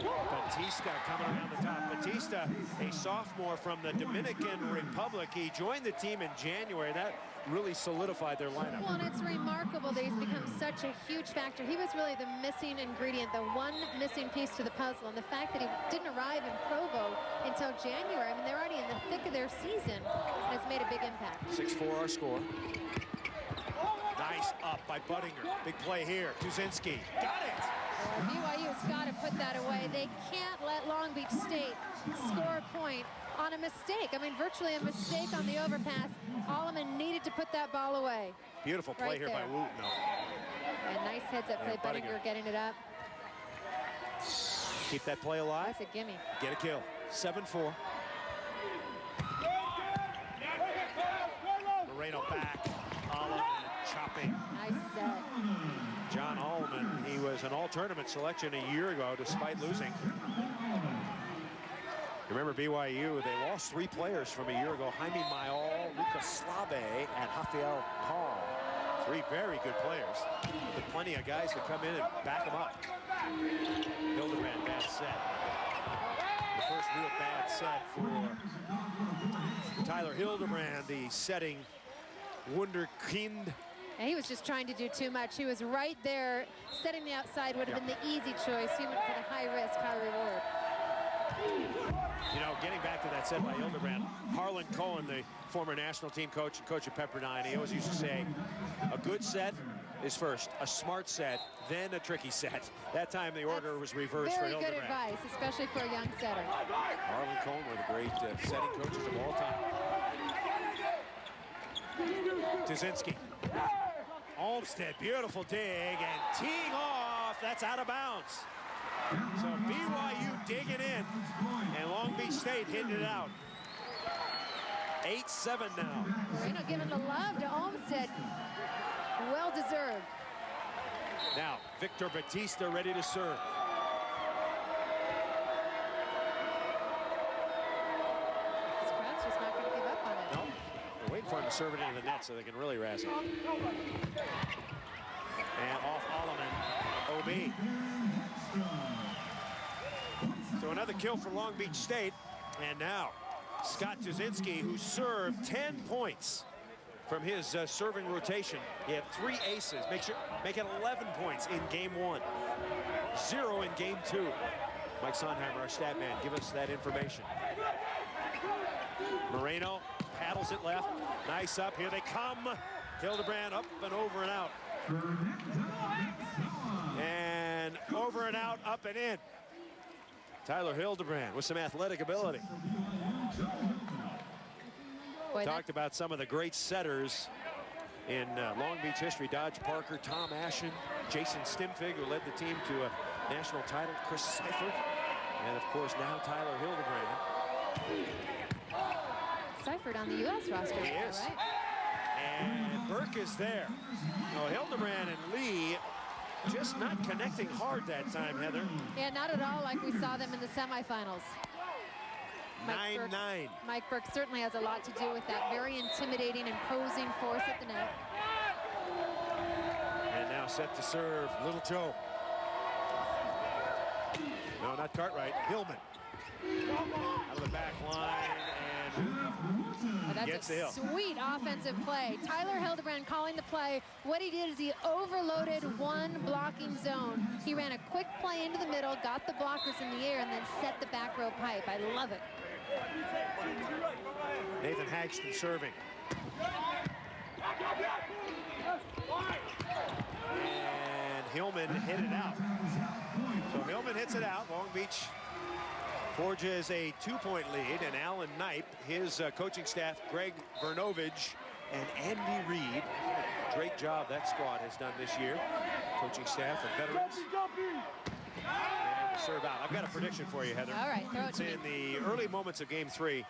Batista coming around the top. Batista, a sophomore from the Dominican Republic. He joined the team in January. That really solidified their lineup. Well, and it's remarkable that he's become such a huge factor. He was really the missing ingredient, the one missing piece to the puzzle. And the fact that he didn't arrive in Provo until January, I mean, they're already in the thick of their season, has made a big impact. 6-4 our score. Nice up by Buttinger. Big play here. Tuzinski. Got it! BYU's got to put that away. They can't let Long Beach State score a point on a mistake. I mean, virtually a mistake on the overpass. Alleman needed to put that ball away. Beautiful play right here there by Wooten, though. And nice heads-up play. Buttinger getting it up. Keep that play alive. That's a gimme. Get a kill. 7-4. Moreno back. Alleman chopping. Nice set. John Alleman, he was an all-tournament selection a year ago despite losing. Remember BYU, they lost 3 players from a year ago. Jaime Mayol, Lucas Slave, and Rafael Paul. 3 very good players. With plenty of guys to come in and back them up. Hildebrand, bad set. The first real bad set for Tyler Hildebrand, the setting wunderkind. And he was just trying to do too much. He was right there. Setting the outside would have been the easy choice. He went for the high risk, high reward. You know, getting back to that set by Hildebrand, Harlan Cohen, the former national team coach and coach at Pepperdine, he always used to say, a good set is first, a smart set, then a tricky set. That time the order was reversed for Hildebrand. Very good advice, especially for a young setter. Harlan Cohen, one of the great setting coaches of all time. Tuzinski. Olmsted, beautiful dig, and teeing off, that's out of bounds. So BYU digging in, and Long Beach State hitting it out. 8-7 now. Moreno giving the love to Olmsted. Well deserved. Now, Victor Batista ready to serve. This crowd's just not going to give up on it. No, they're waiting for him to serve it into the net so they can really razz it. And off Alleman, OB. So another kill for Long Beach State. And now, Scott Tuzinski, who served 10 points from his serving rotation. He had 3 aces, make it 11 points in game 1. 0 in game 2. Mike Sondheimer, our stat man, give us that information. Moreno paddles it left. Nice up, here they come. Hildebrand up and over and out. And over and out, up and in. Tyler Hildebrand with some athletic ability. Boy, Talked about some of the great setters in Long Beach history. Dodge Parker, Tom Ashen, Jason Stimfig, who led the team to a national title, Chris Seifert, and of course now Tyler Hildebrand. Seifert on the U.S. roster. He is. Right? And Burke is there. Oh, Hildebrand and Lee just not connecting hard that time, Heather. Yeah, not at all like we saw them in the semifinals. 9-9. Mike Burke certainly has a lot to do with that. Very intimidating, imposing force at the net. And now set to serve, Little Joe. No, not Cartwright, Hillman. Out of the back line, and that's a sweet offensive play. Tyler Hildebrand calling the play. What he did is he overloaded one blocking zone. He ran a quick play into the middle, got the blockers in the air, and then set the back row pipe. I love it. Nathan Hagstrom serving. And Hillman hit it out. So Hillman hits it out. Long Beach forges a 2-point lead, and Alan Knipe, his coaching staff, Greg Vernovich and Andy Reid. Great job that squad has done this year. Coaching staff and veterans. And serve out. I've got a prediction for you, Heather. All right, throw it It's to me. in the early moments of game 3.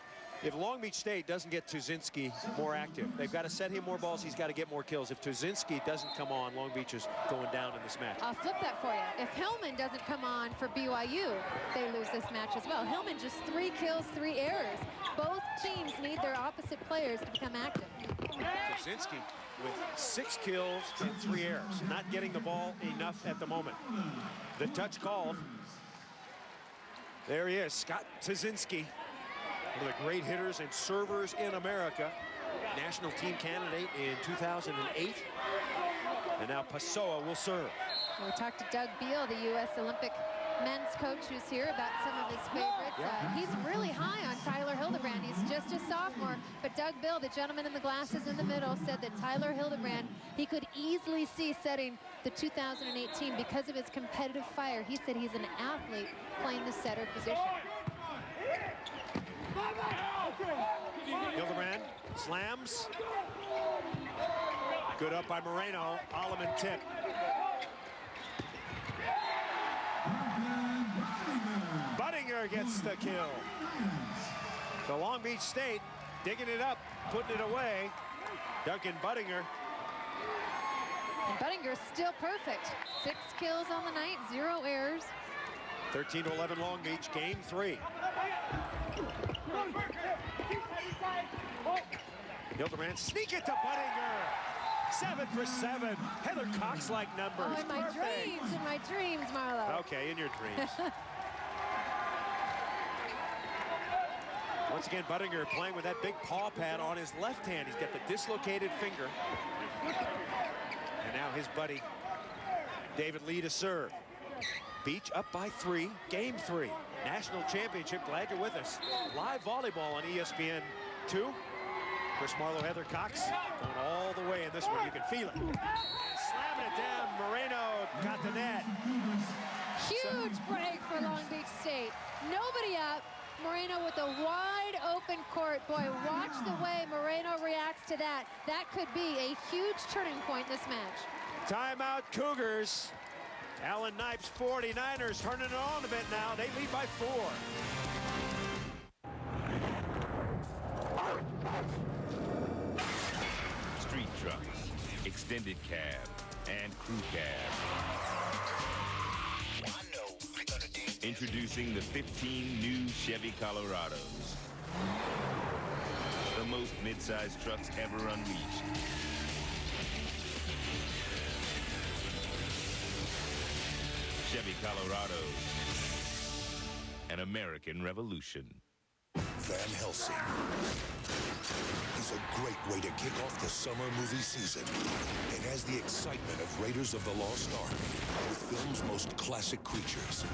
If Long Beach State doesn't get Tuzinski more active, they've got to set him more balls. He's got to get more kills. If Tuzinski doesn't come on, Long Beach is going down in this match. I'll flip that for you. If Hillman doesn't come on for BYU, they lose this match as well. Hillman just 3 kills, 3 errors. Both teams need their opposite players to become active. Tuzinski with 6 kills and 3 errors. Not getting the ball enough at the moment. The touch called. There he is, Scott Tuszynski, one of the great hitters and servers in America. National team candidate in 2008. And now Pessoa will serve. We talked to Doug Beal, the U.S. Olympic men's coach, who's here, about some of his favorites. He's really high on Tyler Hildebrand. He's just a sophomore, but Doug Beal, the gentleman in the glasses in the middle, said that Tyler Hildebrand, he could easily see setting the 2018 because of his competitive fire. He said he's an athlete playing the setter position. Hildebrand slams. Good up by Moreno. Alleman tip. Budinger gets the kill. The Long Beach State digging it up, putting it away. Duncan Budinger. And Budinger's still perfect. 6 kills on the night, 0 errors. 13-11 Long Beach, game 3. Hildebrand, sneak it to Budinger. 7 for 7. Heather Cox-like numbers. Oh, in my dreams, Marlo. Okay, in your dreams. Once again, Budinger playing with that big paw pad on his left hand. He's got the dislocated finger. And now his buddy, David Lee, to serve. Beach up by 3, game 3. National championship, glad you're with us. Live volleyball on ESPN 2. Chris Marlowe, Heather Cox going all the way in this one. You can feel it. And slamming it down. Moreno got the net. Huge break for Long Beach State. Nobody up. Moreno with a wide open court. Boy, watch the way Moreno reacts to that. That could be a huge turning point in this match. Timeout Cougars. Alan Knipes, 49ers, turning it on a bit now. They lead by 4. Street trucks, extended cab, and crew cab. Introducing the 15 new Chevy Colorados. The most mid-sized trucks ever unleashed. Chevy Colorados. An American revolution. Van Helsing is a great way to kick off the summer movie season. It has the excitement of Raiders of the Lost Ark with film's most classic creatures.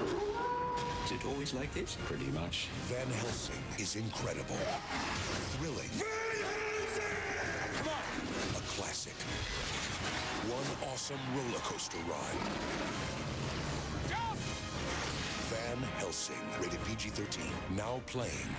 Is it always like this? Pretty much. Van Helsing is incredible, thrilling, come on, a classic, one awesome roller coaster ride. Van Helsing, rated PG-13, now playing.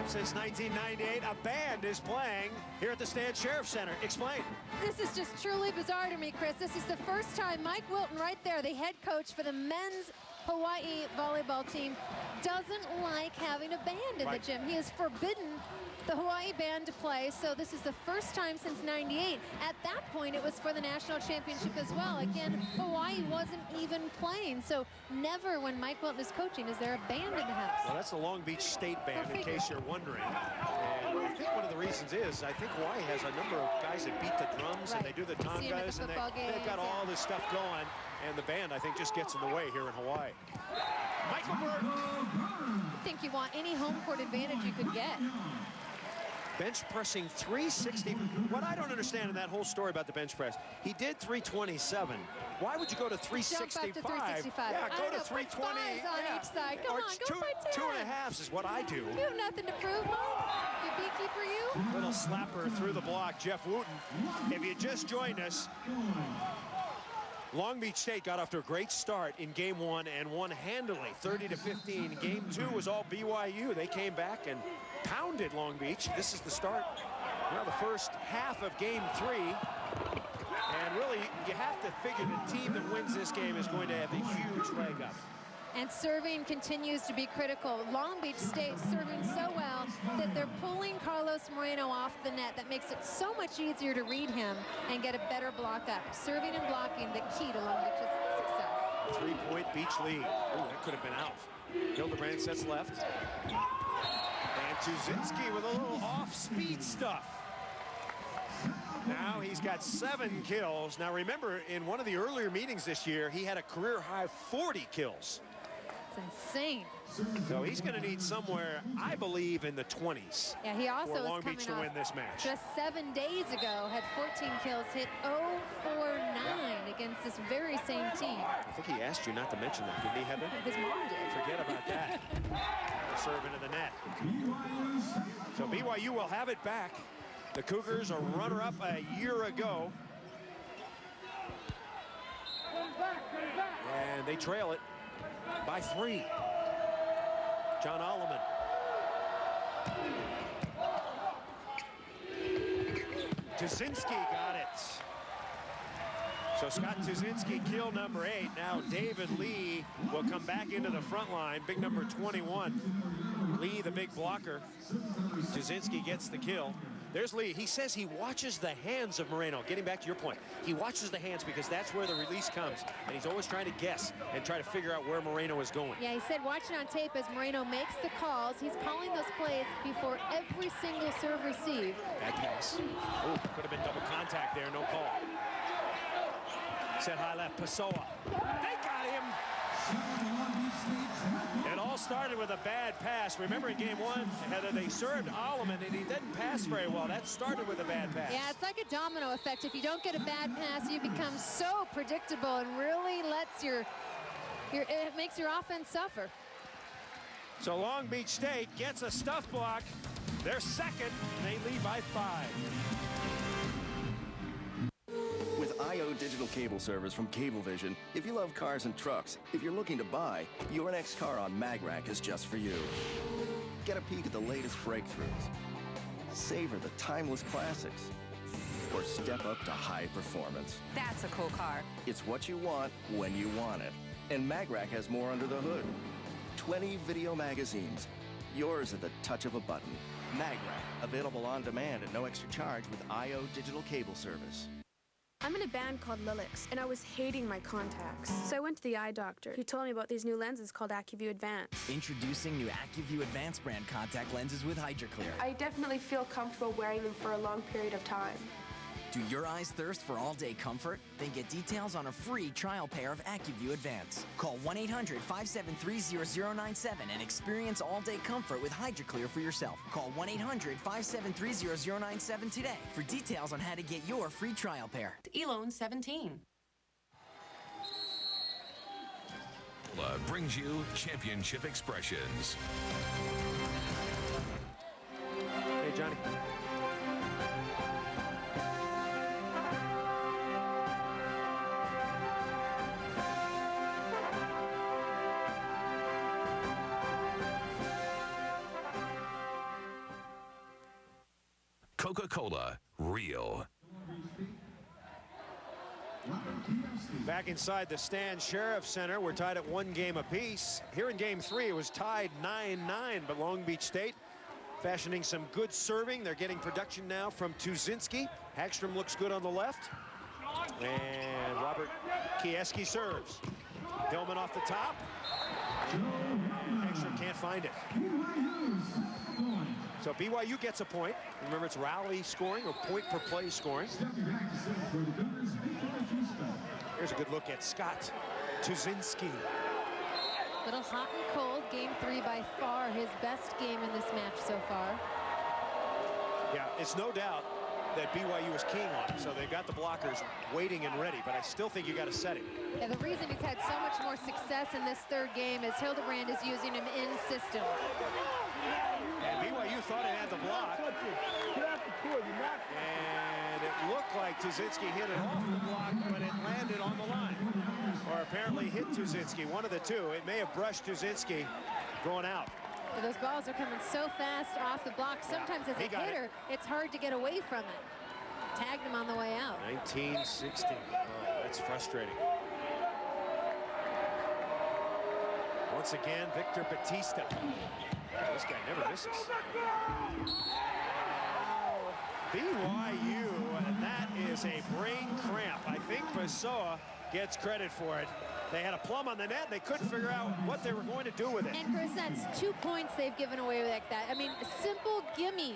Since 1998, a band is playing here at the Stan Sheriff Center. Explain. This is just truly bizarre to me, Chris. This is the first time Mike Wilton, right there, the head coach for the men's Hawaii volleyball team, doesn't like having a band in the gym. He has forbidden the Hawaii band to play, so this is the first time since '98. At that point, it was for the national championship as well. Again, Hawaii wasn't even playing, so never when Mike Wilton is coaching is there a band in the house. Well, that's the Long Beach State band, in case you're wondering. And I think one of the reasons is, I think Hawaii has a number of guys that beat the drums and they do the congas, and they've got all this stuff going, and the band, I think, just gets in the way here in Hawaii. Michael Burke. I think you want any home court advantage you could get. Bench pressing 360. What I don't understand in that whole story about the bench press, he did 327. Why would you go to 365? Jump up to 365. Yeah, go to 320. On each side. Come on, go for 10. 2.5 is what I do. You have nothing to prove, Mike. You beekeeper, you. Little slapper through the block, Jeff Wooten. If you just joined us, Long Beach State got off to a great start in game 1 and won handily, 30-15. Game 2 was all BYU. They came back and pounded Long Beach. This is the start, well, the first half of game 3. And really, you have to figure the team that wins this game is going to have a huge leg up. And serving continues to be critical. Long Beach State serving so well that they're pulling Carlos Moreno off the net. That makes it so much easier to read him and get a better block up. Serving and blocking, the key to Long Beach's success. 3-point Beach lead. Ooh, that could have been out. Hildebrand sets left. And Tuzinski with a little off-speed stuff. Now he's got 7 kills. Now remember, in one of the earlier meetings this year, he had a career-high 40 kills. It's insane. So he's going to need somewhere, I believe, in the 20s. Yeah, he also for is Long Beach to win this match. Just 7 days ago, had 14 kills, hit 0-4-9 against this very same team. I think he asked you not to mention them, didn't he, Heather? His mom did. Forget about that. Serve into the net. So BYU will have it back. The Cougars are runner-up a year ago. And they trail it by 3. John Alleman. Tuzinski got it. So Scott Tuzinski, kill number 8. Now David Lee will come back into the front line. Big number 21. Lee, the big blocker. Tuzinski gets the kill. There's Lee. He says he watches the hands of Moreno. Getting back to your point, he watches the hands because that's where the release comes. And he's always trying to guess and try to figure out where Moreno is going. Yeah, he said watching on tape as Moreno makes the calls. He's calling those plays before every single serve received. Bad pass. Oh, could have been double contact there. No call. Set high left. Pessoa. They got him. It all started with a bad pass. Remember in game 1, Heather, they served Alleman and he didn't pass very well. That started with a bad pass. Yeah, it's like a domino effect. If you don't get a bad pass, you become so predictable and really lets it makes your offense suffer. So Long Beach State gets a stuff block. They're second, and they lead by 5. With IO Digital Cable Service from Cablevision, if you love cars and trucks, if you're looking to buy, your next car on MagRack is just for you. Get a peek at the latest breakthroughs. Savor the timeless classics. Or step up to high performance. That's a cool car. It's what you want when you want it. And MagRack has more under the hood. 20 video magazines. Yours at the touch of a button. MagRack, available on demand at no extra charge with IO Digital Cable Service. I'm in a band called Lilix, and I was hating my contacts. So I went to the eye doctor. He told me about these new lenses called AccuView Advance. Introducing new AccuView Advance brand contact lenses with HydroClear. I definitely feel comfortable wearing them for a long period of time. Do your eyes thirst for all-day comfort? Then get details on a free trial pair of AccuView Advance. Call 1-800-573-0097 and experience all-day comfort with HydroClear for yourself. Call 1-800-573-0097 today for details on how to get your free trial pair. Elone 17. Brings you Championship Expressions. Hey, Johnny. Coca-Cola, real. Back inside the Stan Sheriff Center, we're tied at 1 game apiece. Here in game 3, it was tied 9-9, but Long Beach State fashioning some good serving. They're getting production now from Tuzinski. Hagstrom looks good on the left. And Robert Kieski serves. Hillman off the top. Hagstrom can't find it. So BYU gets a point. Remember, it's rally scoring or point per play scoring. Here's a good look at Scott Tuzinski. Little hot and cold. Game 3 by far his best game in this match so far. Yeah, it's no doubt that BYU is keying on him. So they've got the blockers waiting and ready, but I still think you got to set him. Yeah, the reason he's had so much more success in this 3rd game is Hildebrand is using him in system. And BYU thought it had the block. And it looked like Tuzinski hit it off the block, but it landed on the line. Or apparently hit Tuzinski, one of the two. It may have brushed Tuzinski going out. So those balls are coming so fast off the block. Sometimes as a hitter, it's hard to get away from it. Tagged him on the way out. 19-16. Oh, that's frustrating. Once again, Victor Batista. This guy never misses. BYU, and that is a brain cramp. I think Pessoa gets credit for it. They had a plum on the net. They couldn't figure out what they were going to do with it. And Chris, that's 2 points they've given away like that. I mean, simple gimmies.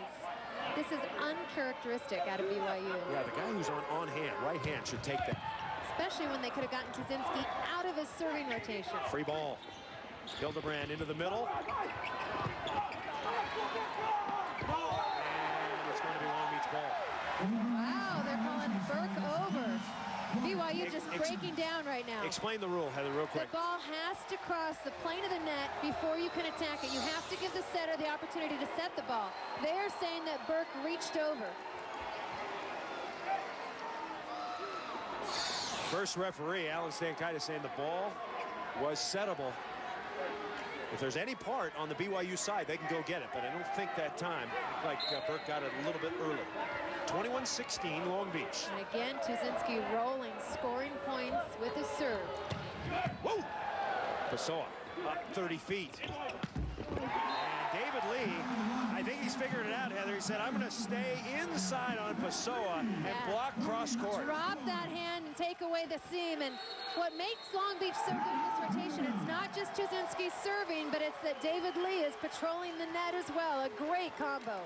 This is uncharacteristic out of BYU. Yeah, the guy who's on hand, right hand, should take that. Especially when they could have gotten Tuzinski out of his serving rotation. Free ball. Hildebrand into the middle. And it's going to be Long Beach ball. Wow, they're calling Burke over. BYU just breaking down right now. Explain the rule, Heather, real quick. The ball has to cross the plane of the net before you can attack it. You have to give the setter the opportunity to set the ball. They're saying that Burke reached over. First referee, Alan Stankaitis, saying the ball was settable. If there's any part on the BYU side, they can go get it, but I don't think that time, like Burke got it a little bit early. 21-16, Long Beach. And again, Tuzinski rolling, scoring points with his serve. Whoa! Pessoa up 30 feet. And David Lee, I think he's figured it out, Heather. He said, I'm going to stay inside on Pessoa and block cross court. Drop that hand and take away the seam. And what makes Long Beach so good in this rotation, it's not just Tuzinski serving, but it's that David Lee is patrolling the net as well. A great combo.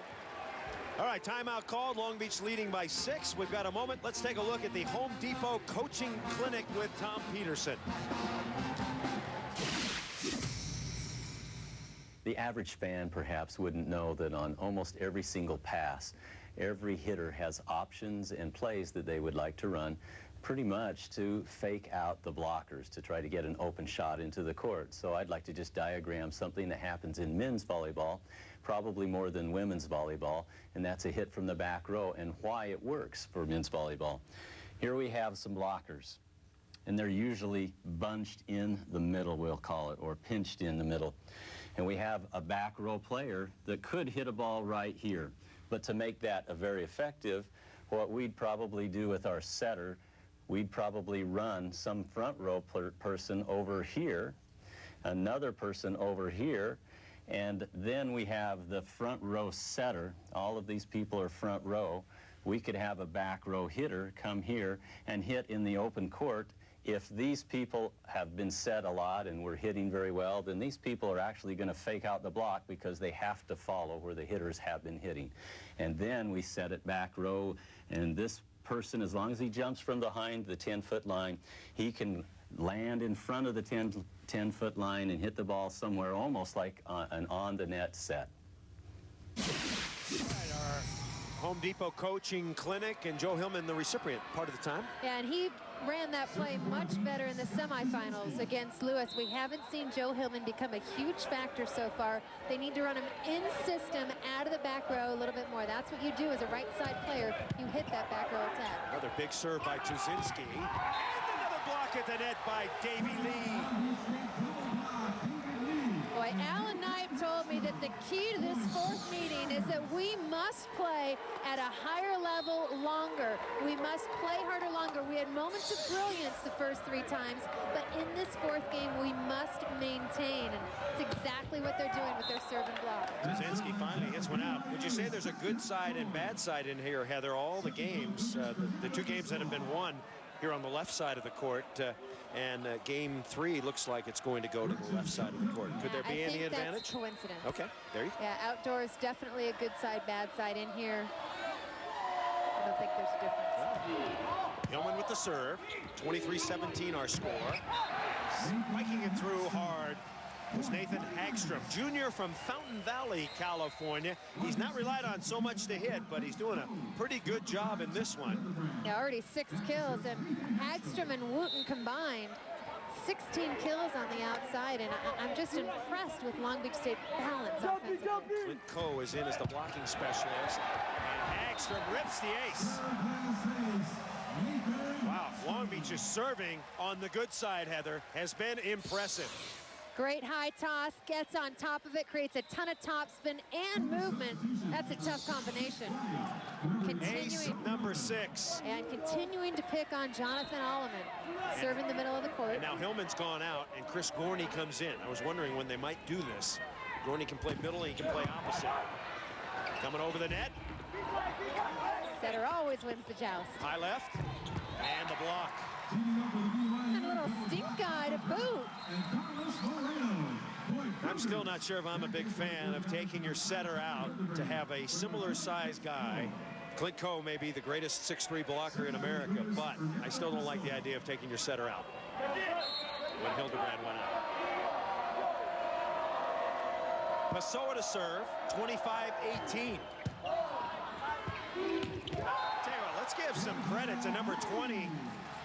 All right, timeout called. Long Beach leading by 6. We've got a moment. Let's take a look at the Home Depot coaching clinic with Tom Peterson. The average fan perhaps wouldn't know that on almost every single pass, every hitter has options and plays that they would like to run pretty much to fake out the blockers, to try to get an open shot into the court. So I'd like to just diagram something that happens in men's volleyball, probably more than women's volleyball, and that's a hit from the back row and why it works for men's volleyball. Here we have some blockers, and they're usually bunched in the middle, we'll call it, or pinched in the middle. And we have a back row player that could hit a ball right here. But to make that a very effective, what we'd probably do with our setter, we'd probably run some front row person over here, another person over here, and then we have the front row setter. All of these people are front row. We could have a back row hitter come here and hit in the open court. If these people have been set a lot and we're hitting very well, then these people are actually going to fake out the block because they have to follow where the hitters have been hitting. And then we set it back row, and this person, as long as he jumps from behind the 10-foot line, he can land in front of the 10-foot line and hit the ball somewhere almost like an on-the-net set. All right, our Home Depot coaching clinic, and Joe Hillman, the recipient, part of the time. Yeah, and he ran that play much better in the semifinals against Lewis. We haven't seen Joe Hillman become a huge factor so far. They need to run him in system, out of the back row a little bit more. That's what you do as a right side player. You hit that back row attack. Another big serve by Tuzinski. And another block at the net by Davey Lee. Boy, Alan Knight told me that the key to this fourth meeting is that we must play at a higher level longer. We must play harder longer. We had moments of brilliance the first 3 times, but in this fourth game, we must maintain. And it's exactly what they're doing with their serve and block. Tuzinski finally hits one out. Would you say there's a good side and bad side in here, Heather? All the games, the 2 games that have been won here on the left side of the court, and game 3 looks like it's going to go to the left side of the court. Could there be any advantage? That's coincidence. Okay, there you go. Yeah, outdoors, definitely a good side, bad side. In here, I don't think there's a difference. Hillman with the serve. 23-17 our score. Spiking it through hard was Nathan Hagstrom, junior from Fountain Valley, California. He's not relied on so much to hit, but he's doing a pretty good job in this one. Yeah, already 6 kills, and Hagstrom and Wooten combined 16 kills on the outside, and I'm just impressed with Long Beach State balance offensively. Clint Coe is in as the blocking specialist, and Hagstrom rips the ace. Wow, Long Beach's serving on the good side, Heather, has been impressive. Great high toss, gets on top of it, creates a ton of topspin and movement. That's a tough combination. Ace number 6. And continuing to pick on Jonathan Alleman, serving the middle of the court. And now Hillman's gone out, and Chris Gorney comes in. I was wondering when they might do this. Gorney can play middle, and he can play opposite. Coming over the net. Setter always wins the joust. High left. And the block. And a little stink guy to boot. I'm still not sure if I'm a big fan of taking your setter out to have a similar size guy. Clint Coe may be the greatest 6'3" blocker in America, but I still don't like the idea of taking your setter out when Hildebrand went out. Pessoa to serve, 25-18. Let's give some credit to number 20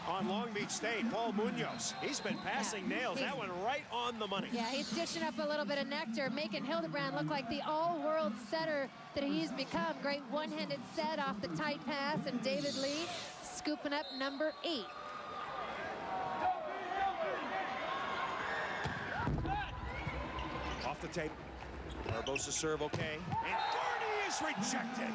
on Long Beach State, Paul Munoz. He's been passing nails. That one right on the money. Yeah, he's dishing up a little bit of nectar, making Hildebrand look like the all-world setter that he's become. Great one-handed set off the tight pass, and David Lee scooping up number 8. Off the tape. Barbosa serve okay. And Gordy is rejected.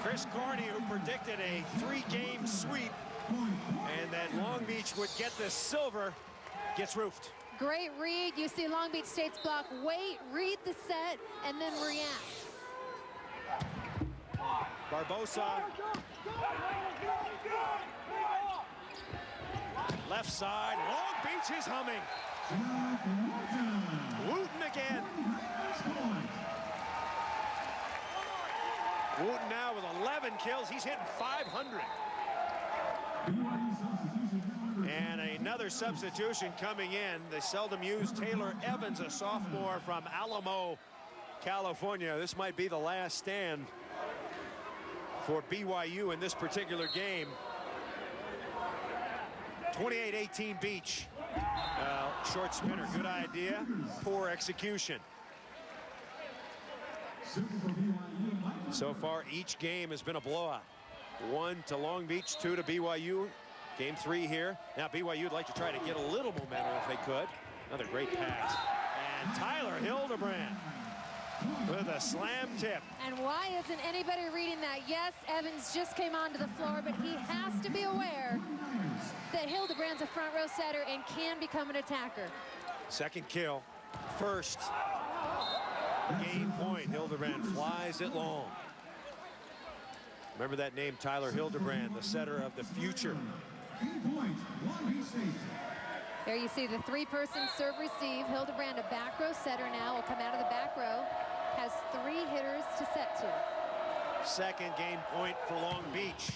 Chris Gordy, who predicted a 3-game sweep and that Long Beach would get the silver, gets roofed. Great read. You see Long Beach State's block. Wait, read the set, and then react. Barbosa. Left side. Long Beach is humming. Wooten again. Wooten now with 11 kills. He's hitting 500. And another substitution coming in. They seldom use Taylor Evans, a sophomore from Alamo, California. This might be the last stand for BYU in this particular game. 28-18 Beach. Short spinner, good idea, poor execution. So far, each game has been a blowout. 1 to Long Beach, 2 to BYU. Game 3 here. Now BYU would like to try to get a little momentum if they could. Another great pass. And Tyler Hildebrand with a slam tip. And why isn't anybody reading that? Yes, Evans just came onto the floor, but he has to be aware that Hildebrand's a front row setter and can become an attacker. Second kill. First game point. Hildebrand flies it long. Remember that name, Tyler Hildebrand, the setter of the future. There you see the 3-person serve receive. Hildebrand, a back row setter now, will come out of the back row. Has 3 hitters to set to. Second game point for Long Beach.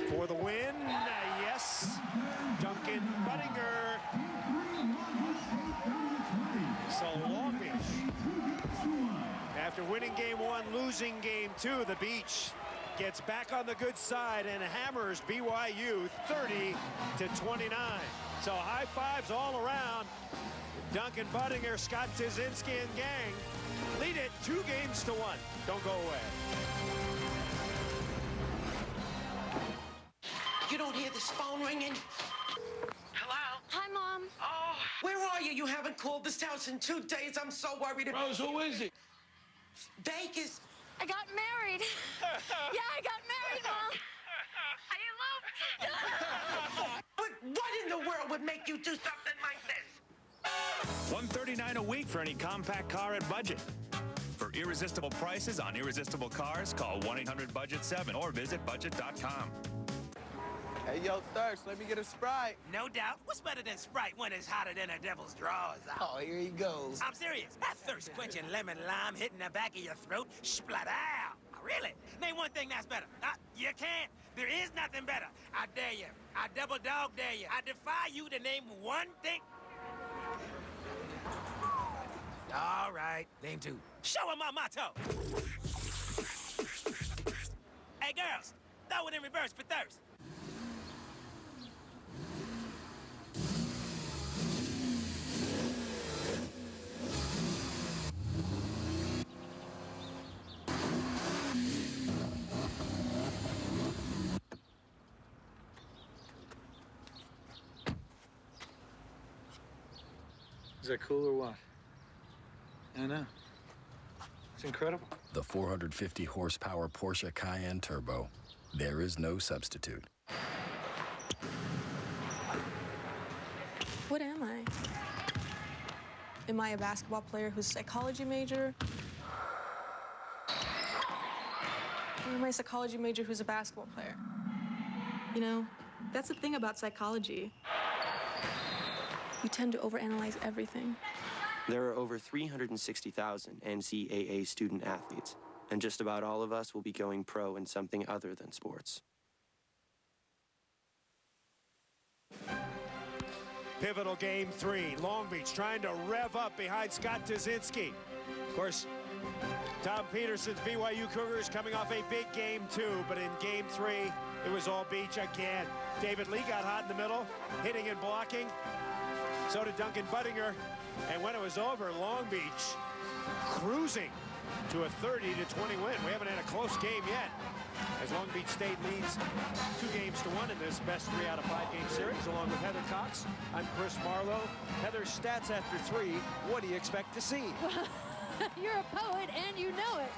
For the win, yes. Duncan Buttinger. So Long Beach, after winning game 1, losing game 2, the Beach gets back on the good side and hammers BYU 30-29. So high fives all around. Duncan Buttinger, Scott Tysinski, and gang lead it 2-1. Don't go away. You don't hear this phone ringing? Hello? Hi, Mom. Oh, where are you? You haven't called this house in 2 days. I'm so worried. Rose, who is it? Vegas. I got married. Yeah, I got married, Mom. I eloped. But what in the world would make you do something like this? $139 a week for any compact car at budget. For irresistible prices on irresistible cars, call 1-800-BUDGET-7 or visit budget.com. Hey, yo, Thirst, let me get a Sprite. No doubt. What's better than Sprite when it's hotter than a devil's drawers? Oh, here he goes. I'm serious. That thirst-quenching lemon lime hitting the back of your throat. Splat out. Really? Name one thing that's better. You can't. There is nothing better. I dare you. I double dog dare you. I defy you to name one thing. All right. Name 2. Show him my motto. Hey, girls. Throw it in reverse for thirst. Is that cool or what? I know. It's incredible. The 450 horsepower Porsche Cayenne Turbo. There is no substitute. What am I? Am I a basketball player who's a psychology major? Or am I a psychology major who's a basketball player? You know, that's the thing about psychology. You tend to overanalyze everything. There are over 360,000 NCAA student athletes, and just about all of us will be going pro in something other than sports. Pivotal game 3. Long Beach trying to rev up behind Scott Tuzinski. Of course, Tom Peterson's BYU Cougars coming off a big game 2, but in game 3, it was all Beach again. David Lee got hot in the middle, hitting and blocking. So did Duncan Buttinger. And when it was over, Long Beach cruising to a 30-20 win. We haven't had a close game yet, as Long Beach State leads 2-1 in this best 3 out of 5 game series. Along with Heather Cox, I'm Chris Marlowe. Heather, stats after 3. What do you expect to see? You're a poet and you know it.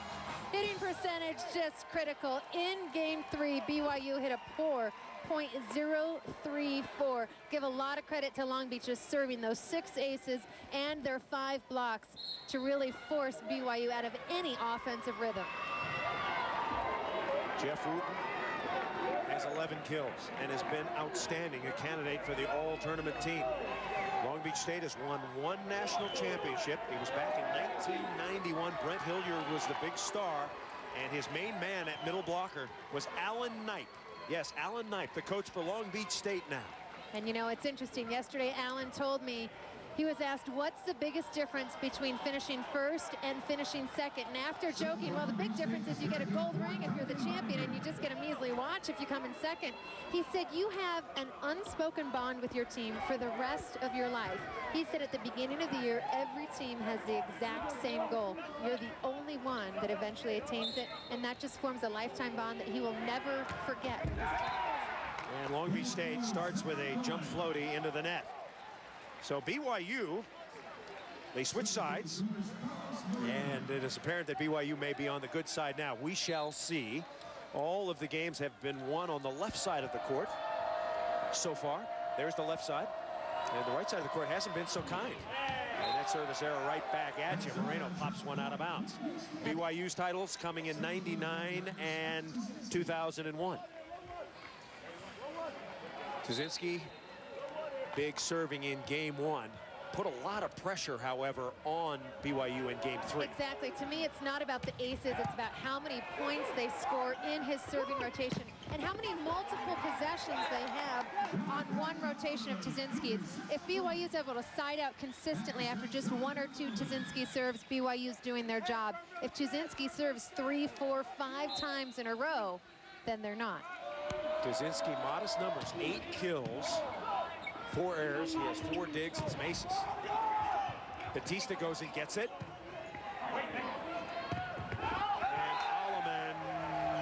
Hitting percentage just critical. In game 3, BYU hit a poor .034. Give a lot of credit to Long Beach just serving those 6 aces and their 5 blocks to really force BYU out of any offensive rhythm. Jeff Wooten has 11 kills and has been outstanding, a candidate for the all-tournament team. Long Beach State has won 1 national championship. He was back in 1991. Brent Hilliard was the big star, and his main man at middle blocker was Alan Knipe. Yes, Alan Knipe, the coach for Long Beach State now. And you know, it's interesting. Yesterday, Alan told me, he was asked, what's the biggest difference between finishing first and finishing second? And after joking, well, the big difference is you get a gold ring if you're the champion, and you just get a measly watch if you come in second. He said, you have an unspoken bond with your team for the rest of your life. He said at the beginning of the year, every team has the exact same goal. You're the only one that eventually attains it, and that just forms a lifetime bond that he will never forget. And Long Beach State starts with a jump floaty into the net. So BYU, they switch sides, and it is apparent that BYU may be on the good side now. We shall see. All of the games have been won on the left side of the court so far. There's the left side, and the right side of the court hasn't been so kind. And that service error right back at you. Moreno pops one out of bounds. BYU's titles coming in 99 and 2001. Tuzinski, big serving in game 1. Put a lot of pressure, however, on BYU in game 3. Exactly. To me, it's not about the aces. It's about how many points they score in his serving rotation and how many multiple possessions they have on one rotation of Tuzinski's. If BYU is able to side out consistently after just 1 or 2 Tuzinski serves, BYU's doing their job. If Tuzinski serves 3, 4, 5 times in a row, then they're not. Tuzinski, modest numbers, 8 kills. 4 errors. He has 4 digs and some aces. Batista goes and gets it. And Alleman,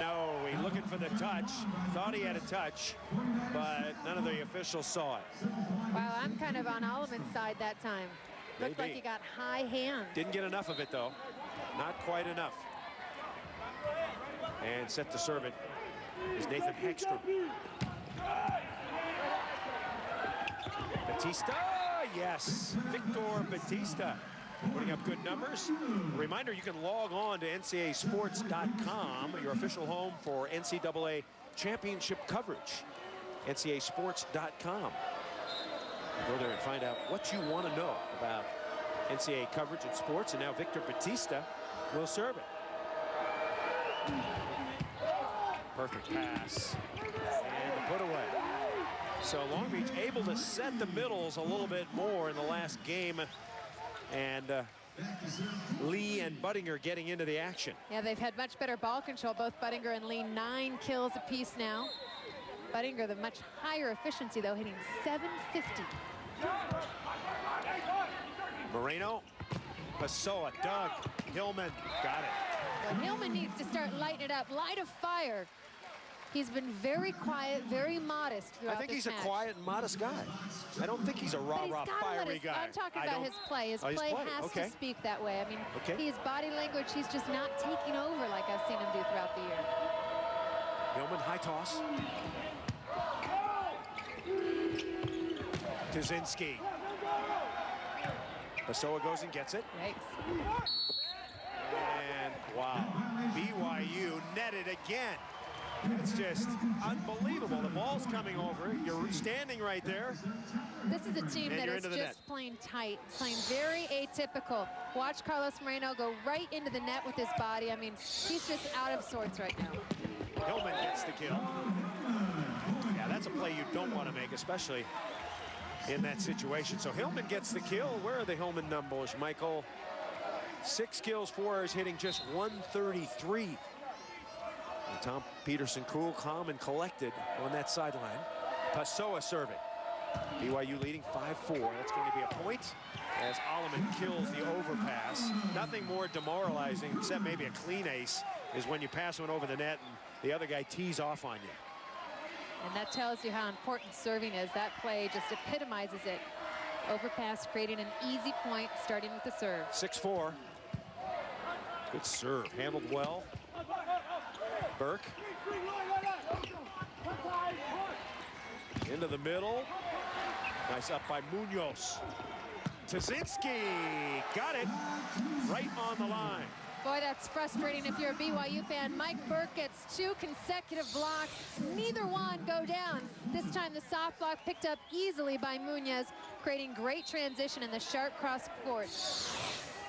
no, he's looking for the touch. Thought he had a touch, but none of the officials saw it. Wow, I'm kind of on Alleman's side that time. Looked like he got high hands. Didn't get enough of it, though. Not quite enough. And set to serve it is Nathan Hegstrom. Batista, yes, Victor Batista putting up good numbers. A reminder, you can log on to NCAAsports.com, your official home for NCAA championship coverage. NCAAsports.com. Go there and find out what you want to know about NCAA coverage and sports. And now Victor Batista will serve it. Perfect pass. And the put away. So Long Beach able to set the middles a little bit more in the last game. And Lee and Buttinger getting into the action. Yeah, they've had much better ball control, both Buttinger and Lee. 9 kills apiece now. Buttinger, the much higher efficiency, though, hitting 750. Moreno, Pessoa, Doug, Hillman, got it. Well, Hillman needs to start lighting it up. Light a fire. He's been very quiet, very modest throughout I think this he's match. a quiet and modest guy. I don't think he's a rah-rah fiery guy. I'm talking about his play. His play has to speak that way. I mean, his body language, he's just not taking over like I've seen him do throughout the year. Hillman, high toss. Tuzinski. Pessoa goes and gets it. Yikes. And wow, BYU netted again. It's just unbelievable. The ball's coming over. You're standing right there. This is a team that is just playing tight, playing very atypical. Watch Carlos Moreno go right into the net with his body. I mean, he's just out of sorts right now. Hillman gets the kill. Yeah, that's a play you don't want to make, especially in that situation. So Hillman gets the kill. Where are the Hillman numbers, Michael? 6 kills, 4 errors, hitting just 133. And Tom Peterson cool, calm, and collected on that sideline. Pessoa serving. BYU leading 5-4. That's going to be a point as Alleman kills the overpass. Nothing more demoralizing, except maybe a clean ace, is when you pass one over the net and the other guy tees off on you. And that tells you how important serving is. That play just epitomizes it. Overpass creating an easy point, starting with the serve. 6-4. Good serve, handled well. Burke. Into the middle. Nice up by Munoz. Tazinski got it right on the line. Boy, that's frustrating if you're a BYU fan. Mike Burke gets 2 consecutive blocks. Neither one go down. This time the soft block picked up easily by Munoz, creating great transition in the sharp cross court.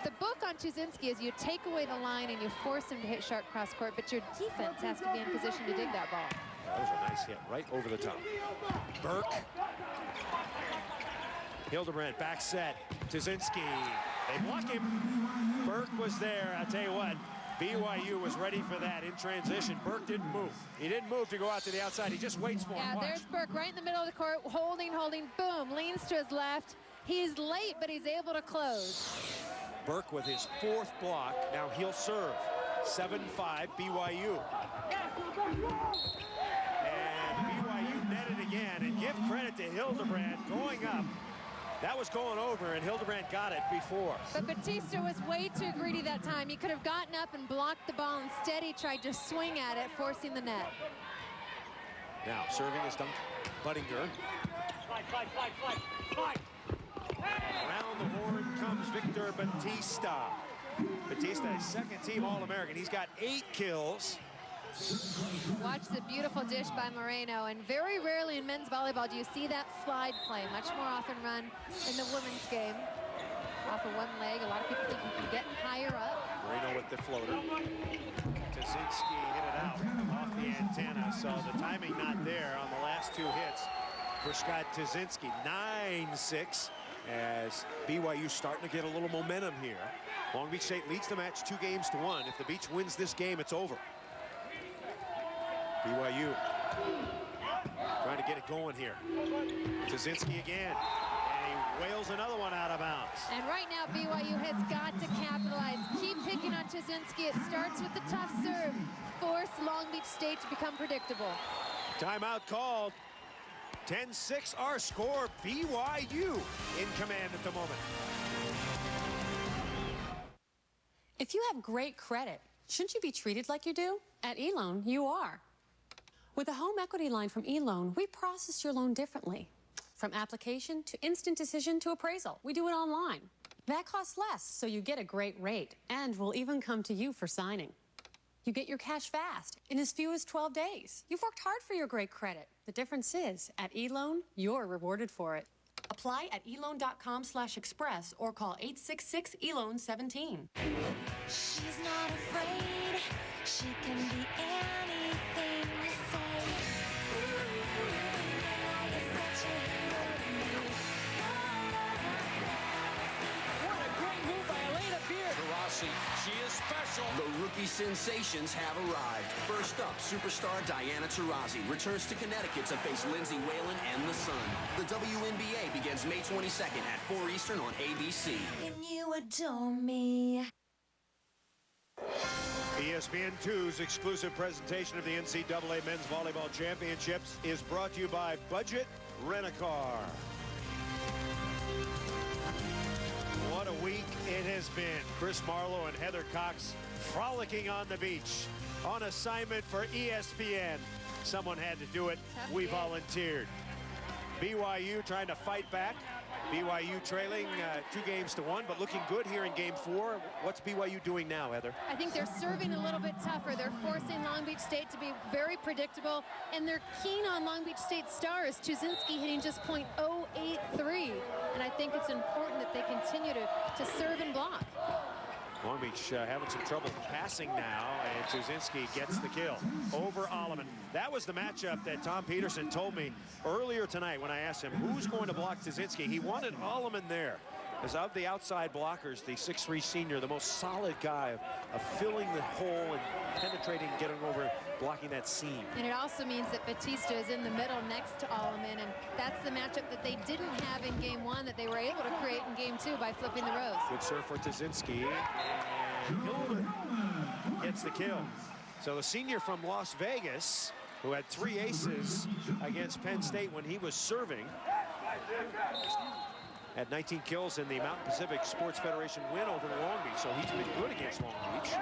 The book on Tuzinski is you take away the line and you force him to hit sharp cross court, but your defense has to be in position to dig that ball. That was a nice hit right over the top. Burke. Hildebrandt back set. Tuzinski. They block him. Burke was there. I'll tell you what, BYU was ready for that in transition. Burke didn't move. He didn't move to go out to the outside. He just waits for him. Yeah, there's Burke right in the middle of the court, holding, boom, leans to his left. He's late, but he's able to close. Burke with his 4th block. Now he'll serve. 7-5 BYU. And BYU net it again. And give credit to Hildebrandt going up. That was going over, and Hildebrandt got it before. But Batista was way too greedy that time. He could have gotten up and blocked the ball. Instead, he tried to swing at it, forcing the net. Now, serving is Duncan Buttinger. Around the horn comes Victor Batista. Batista is 2nd team All-American. He's got 8 kills. Watch the beautiful dish by Moreno, and very rarely in men's volleyball do you see that slide play. Much more often run in the women's game. Off of one leg, a lot of people think you can get higher up. Moreno with the floater. Tazinski hit it out off the antenna, so the timing not there on the last 2 hits for Scott Tazinski. 9-6 as BYU starting to get a little momentum here. Long Beach State leads the match 2-1. If the Beach wins this game, it's over. BYU trying to get it going here. Tazinski again, and he wails another one out of bounds. And right now BYU has got to capitalize. Keep picking on Tazinski. It starts with the tough serve. Force Long Beach State to become predictable. Timeout called. 10-6 our score. BYU in command at the moment. If you have great credit, shouldn't you be treated like you do? At eLoan, you are. With a home equity line from eLoan, we process your loan differently. From application to instant decision to appraisal, we do it online. That costs less, so you get a great rate, and we'll even come to you for signing. You get your cash fast, in as few as 12 days. You've worked hard for your great credit. The difference is, at eLoan, you're rewarded for it. Apply at eLoan.com/express or call 866-ELOAN-17. She's not afraid. She can be anything you say. What a great move by Elena Beard. Taurasi, she is special. The rookie sensations have arrived. First up, superstar Diana Taurasi returns to Connecticut to face Lindsay Whalen and the Sun. The WNBA begins May 22nd at 4 Eastern on ABC. Can you adore me? ESPN2's exclusive presentation of the NCAA Men's Volleyball Championships is brought to you by Budget Rent-A-Car. What a week it has been. Chris Marlowe and Heather Cox frolicking on the beach on assignment for ESPN. Someone had to do it. We volunteered. BYU trying to fight back BYU trailing 2-1, but looking good here in game 4. What's BYU doing now, Heather? I think they're serving a little bit tougher. They're forcing Long Beach State to be very predictable, and they're keen on Long Beach State stars. Tuzinski hitting just .083, and I think it's important that they continue to serve and block. Long Beach having some trouble passing now, and Tuzinski gets the kill over Alleman. That was the matchup that Tom Peterson told me earlier tonight when I asked him who's going to block Tuzinski. He wanted Alleman there. As of the outside blockers, the 6'3" senior, the most solid guy of filling the hole and penetrating, getting over, blocking that seam. And it also means that Batista is in the middle next to Alleman, and that's the matchup that they didn't have in game 1 that they were able to create in game 2 by flipping the rows. Good serve for Tuzinski, and Hillman gets the kill. So the senior from Las Vegas, who had 3 aces against Penn State when he was serving, had 19 kills in the Mountain Pacific Sports Federation win over Long Beach, so he's been good against Long Beach.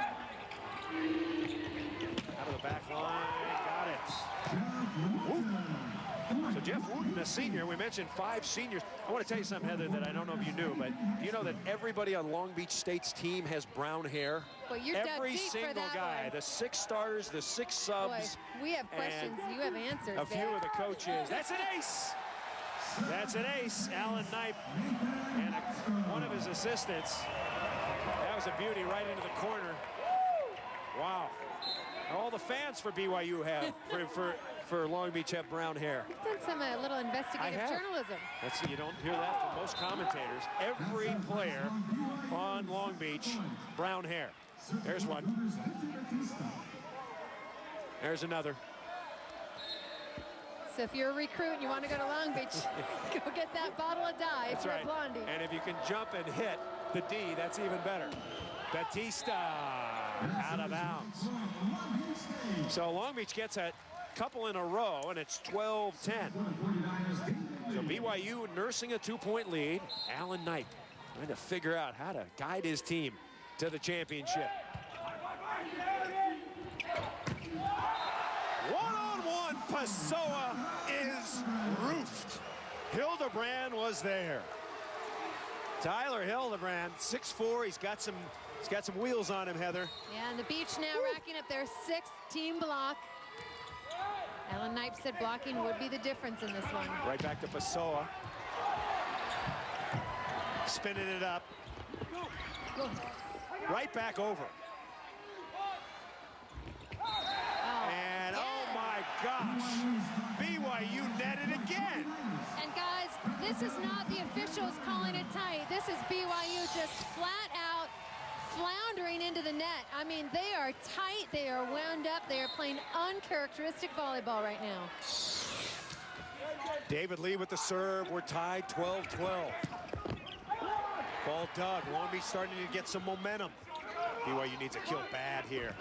Out of the back line, got it. Woo. So Jeff Wooten, a senior, we mentioned 5 seniors. I want to tell you something, Heather, that I don't know if you knew, but do you know that everybody on Long Beach State's team has brown hair? Well, you're every deep single for that guy, one. the 6 starters, the 6 subs. Boy, we have questions, you have answers. A few of the coaches. That's an ace. That's an ace, Alan Knipe, and one of his assistants. That was a beauty right into the corner. Wow. All the fans for BYU have, for Long Beach have brown hair. You've done some little investigative journalism. You don't hear that from most commentators. Every player on Long Beach, brown hair. There's one. There's another. So if you're a recruit and you want to go to Long Beach, go get that bottle of dye if you're a blondie. And if you can jump and hit the D, that's even better. Batista out of bounds. So Long Beach gets a couple in a row, and it's 12-10. So BYU nursing a 2-point lead. Alan Knight trying to figure out how to guide his team to the championship. One-on-one, Pessoa is roofed. Hildebrand was there. Tyler Hildebrand, 6'4", he's got some wheels on him, Heather. Yeah, and the Beach now racking up their 6th team block. Alan Knipe said blocking would be the difference in this one. Right back to Pessoa. Spinning it up. Right back over. And oh my gosh, BYU netted again. And guys, this is not the officials calling it tight. This is BYU just flat out floundering into the net. I mean, they are tight, they are wound up, they are playing uncharacteristic volleyball right now. David Lee with the serve. We're tied 12-12. Ball dug. Long Beach starting to get some momentum. BYU needs a kill bad here.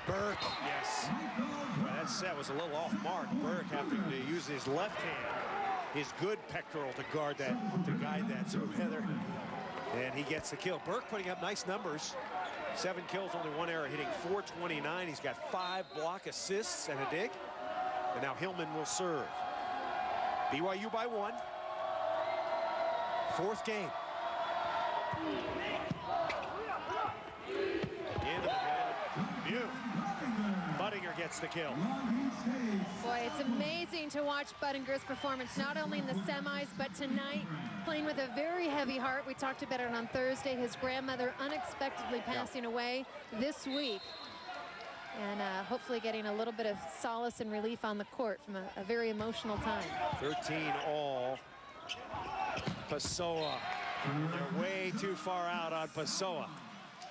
Burke, yes. Well, that set was a little off mark. Burke having to use his left hand, his good pectoral to guard that, to guide that. So Heather, and he gets the kill. Burke putting up nice numbers. 7 kills, only 1 error, hitting .429. He's got 5 block assists and a dig. And now Hillman will serve. BYU by 1. 4th game. Into the middle. Buttinger gets the kill. Boy, it's amazing to watch Buttinger's performance, not only in the semis, but tonight, playing with a very heavy heart. We talked about it on Thursday. His grandmother unexpectedly passing away this week. And hopefully getting a little bit of solace and relief on the court from a very emotional time. 13 all. Pessoa. They're way too far out on Pessoa.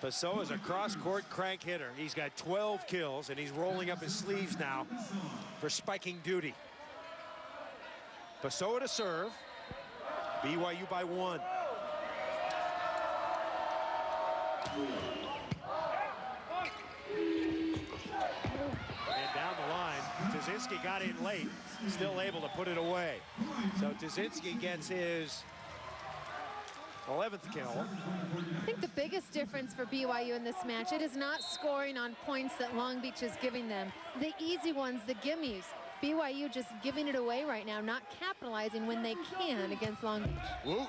Pessoa is a cross-court crank hitter. He's got 12 kills, and he's rolling up his sleeves now for spiking duty. Pessoa to serve. BYU by 1. And down the line, Tuzinski got in late, still able to put it away. So Tuzinski gets his 11th kill. I think the biggest difference for BYU in this match, it is not scoring on points that Long Beach is giving them. The easy ones, the gimmies. BYU just giving it away right now, not capitalizing when they can against Long Beach. Wooten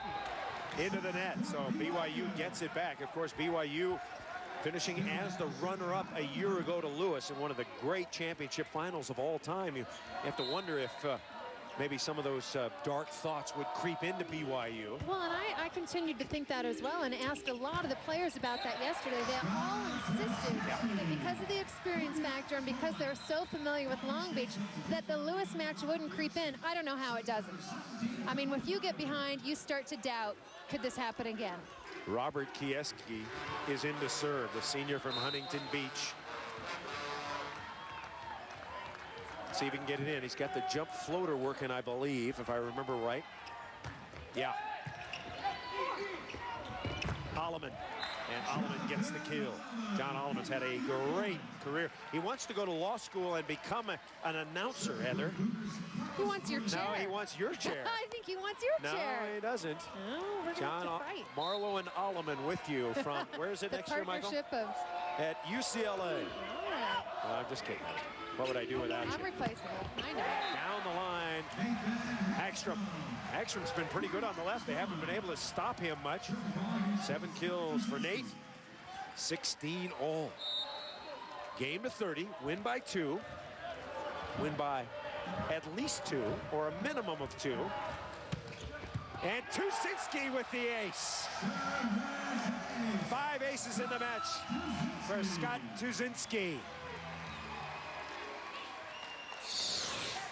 into the net, so BYU gets it back. Of course, BYU finishing as the runner-up a year ago to Lewis in one of the great championship finals of all time. You have to wonder if maybe some of those dark thoughts would creep into BYU. Well, and I continued to think that as well, and asked a lot of the players about that yesterday. They all insisted that because of the experience factor and because they're so familiar with Long Beach, that the Lewis match wouldn't creep in. I don't know how it doesn't. I mean, if you get behind, you start to doubt, could this happen again? Robert Kieski is in to serve, the senior from Huntington Beach. See if he can get it in. He's got the jump floater working, I believe, if I remember right. Yeah. Alleman. And Alleman gets the kill. John Alleman's had a great career. He wants to go to law school and become an announcer, Heather. He wants your chair. No, he wants your chair. I think he wants your chair. No, he doesn't. No, we're John gonna have to fight. Marlowe and Alleman with you from, where is it next year, Michael? The partnership of... At UCLA. All right. No, I'm just kidding. What would I do without you? I'm replaceable. I know. Down the line, Hagstrom. Hagstrom's been pretty good on the left. They haven't been able to stop him much. 7 kills for Nate. 16 all. Game to 30. Win by 2. Win by at least 2, or a minimum of 2. And Tuzinski with the ace. 5 aces in the match for Scott Tuzinski.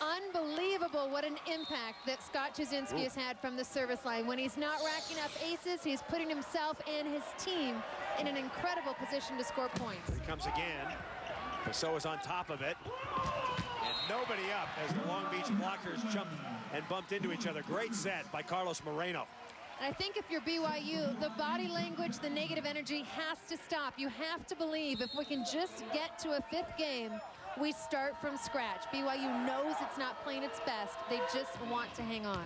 Unbelievable what an impact that Scott Tuzinski has had from the service line. When he's not racking up aces, he's putting himself and his team in an incredible position to score points. Here he comes again. Pessoa's on top of it. And nobody up as the Long Beach blockers jumped and bumped into each other. Great set by Carlos Moreno. And I think if you're BYU, the body language, the negative energy has to stop. You have to believe if we can just get to a 5th game, we start from scratch. BYU knows it's not playing its best. They just want to hang on.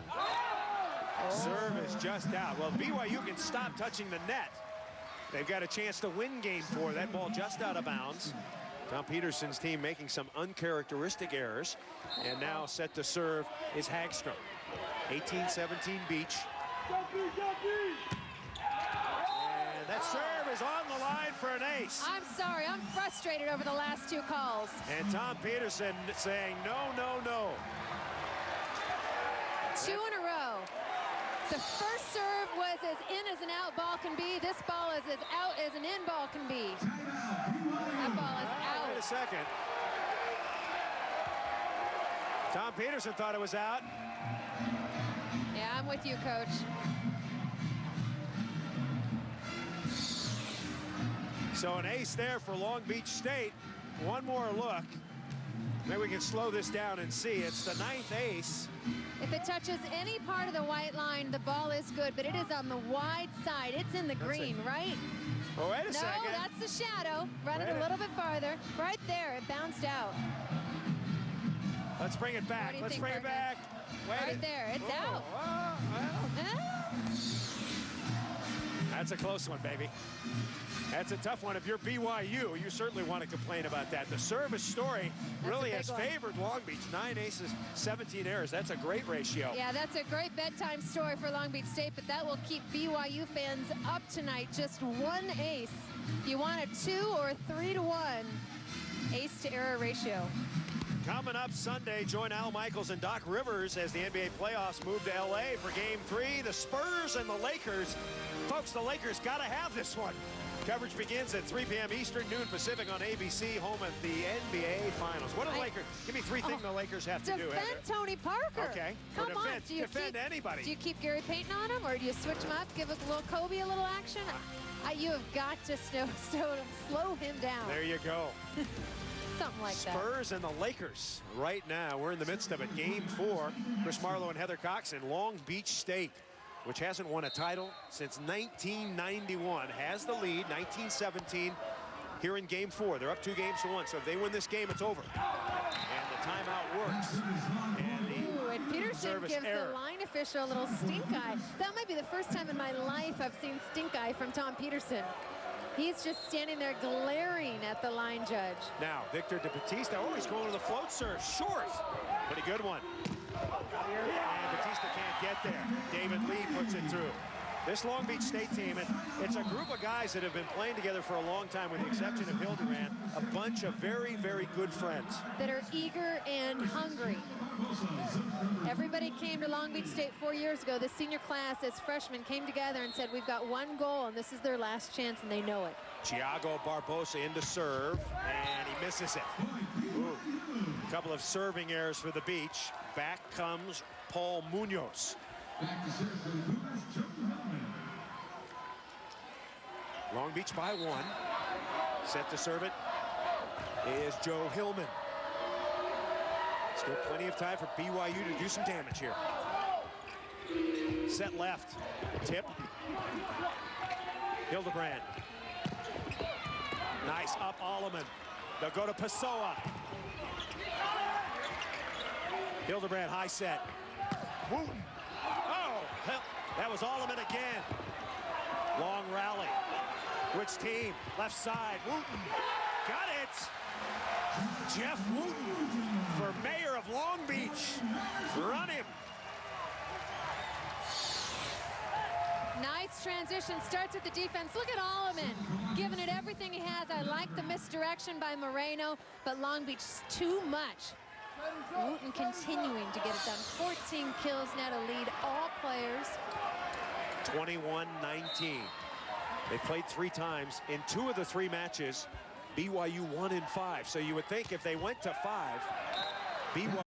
Serve is just out. Well, BYU can stop touching the net. They've got a chance to win game 4. That ball just out of bounds. Tom Peterson's team making some uncharacteristic errors. And now set to serve is Hagstrom. 18-17 Beach. And that serve is on the line for an ace. I'm sorry, I'm frustrated over the last 2 calls. And Tom Peterson saying no, no, no. 2 in a row. The first serve was as in as an out ball can be. This ball is as out as an in ball can be. That ball is out. Wait a second. Tom Peterson thought it was out. Yeah, I'm with you, Coach. So an ace there for Long Beach State. One more look. Maybe we can slow this down and see. It's the 9th ace. If it touches any part of the white line, the ball is good, but it is on the wide side. It's in the green, right? Oh, wait a second. No, that's the shadow. Run it a little bit farther. Right there, it bounced out. Let's bring it back. Let's bring it back. Right there, it's out. That's a close one, baby. That's a tough one. If you're BYU, you certainly want to complain about that. The service story really has favored Long Beach. 9 aces, 17 errors. That's a great ratio. Yeah, that's a great bedtime story for Long Beach State, but that will keep BYU fans up tonight. Just 1 ace. You want a 2 or 3-1 ace to error ratio. Coming up Sunday, join Al Michaels and Doc Rivers as the NBA playoffs move to LA for Game 3. The Spurs and the Lakers. Folks, the Lakers got to have this one. Coverage begins at 3 p.m. Eastern, noon Pacific on ABC, home of the NBA Finals. What do the Lakers? Give me 3 things the Lakers have to do. Defend Tony Parker. Okay. Come on. Do you defend anybody. Do you keep Gary Payton on him, or do you switch him up, give a little Kobe a little action? You have got to slow him down. There you go. Something like that. Spurs and the Lakers right now. We're in the midst of it. Game 4. Chris Marlowe and Heather Cox in Long Beach State, which hasn't won a title since 1991, has the lead, 1917, here in Game 4. They're up 2 games to 1, so if they win this game, it's over. And the timeout works. And Peterson gives the line official a little stink eye. That might be the first time in my life I've seen stink eye from Tom Peterson. He's just standing there glaring at the line judge. Now, Victor DeBattista, he's going to the float serve. Short. Pretty good one. And Batista can't get there. David Lee puts it through. This Long Beach State team, it's a group of guys that have been playing together for a long time, with the exception of Hildebrand, a bunch of very, very good friends. That are eager and hungry. Everybody came to Long Beach State 4 years ago. The senior class as freshmen came together and said, we've got one goal, and this is their last chance, and they know it. Thiago Barbosa into serve, and he misses it. Ooh. A couple of serving errors for the Beach. Back comes Paul Munoz. Long Beach by 1. Set to serve it is Joe Hillman. Still plenty of time for BYU to do some damage here. Set left. Tip. Hildebrand. Nice up Alleman. They'll go to Pessoa. Hildebrand high set. Wooten. Oh, that was Alleman again. Long rally. Which team? Left side. Wooten. Got it. Jeff Wooten for mayor of Long Beach. Run him. Nice transition. Starts with the defense. Look at Alleman. Giving it everything he has. I like the misdirection by Moreno, but Long Beach too much. Wooten continuing to get it done. 14 kills now to lead all players. 21-19. They played 3 times. In 2 of the 3 matches, BYU won in 5. So you would think if they went to 5, BYU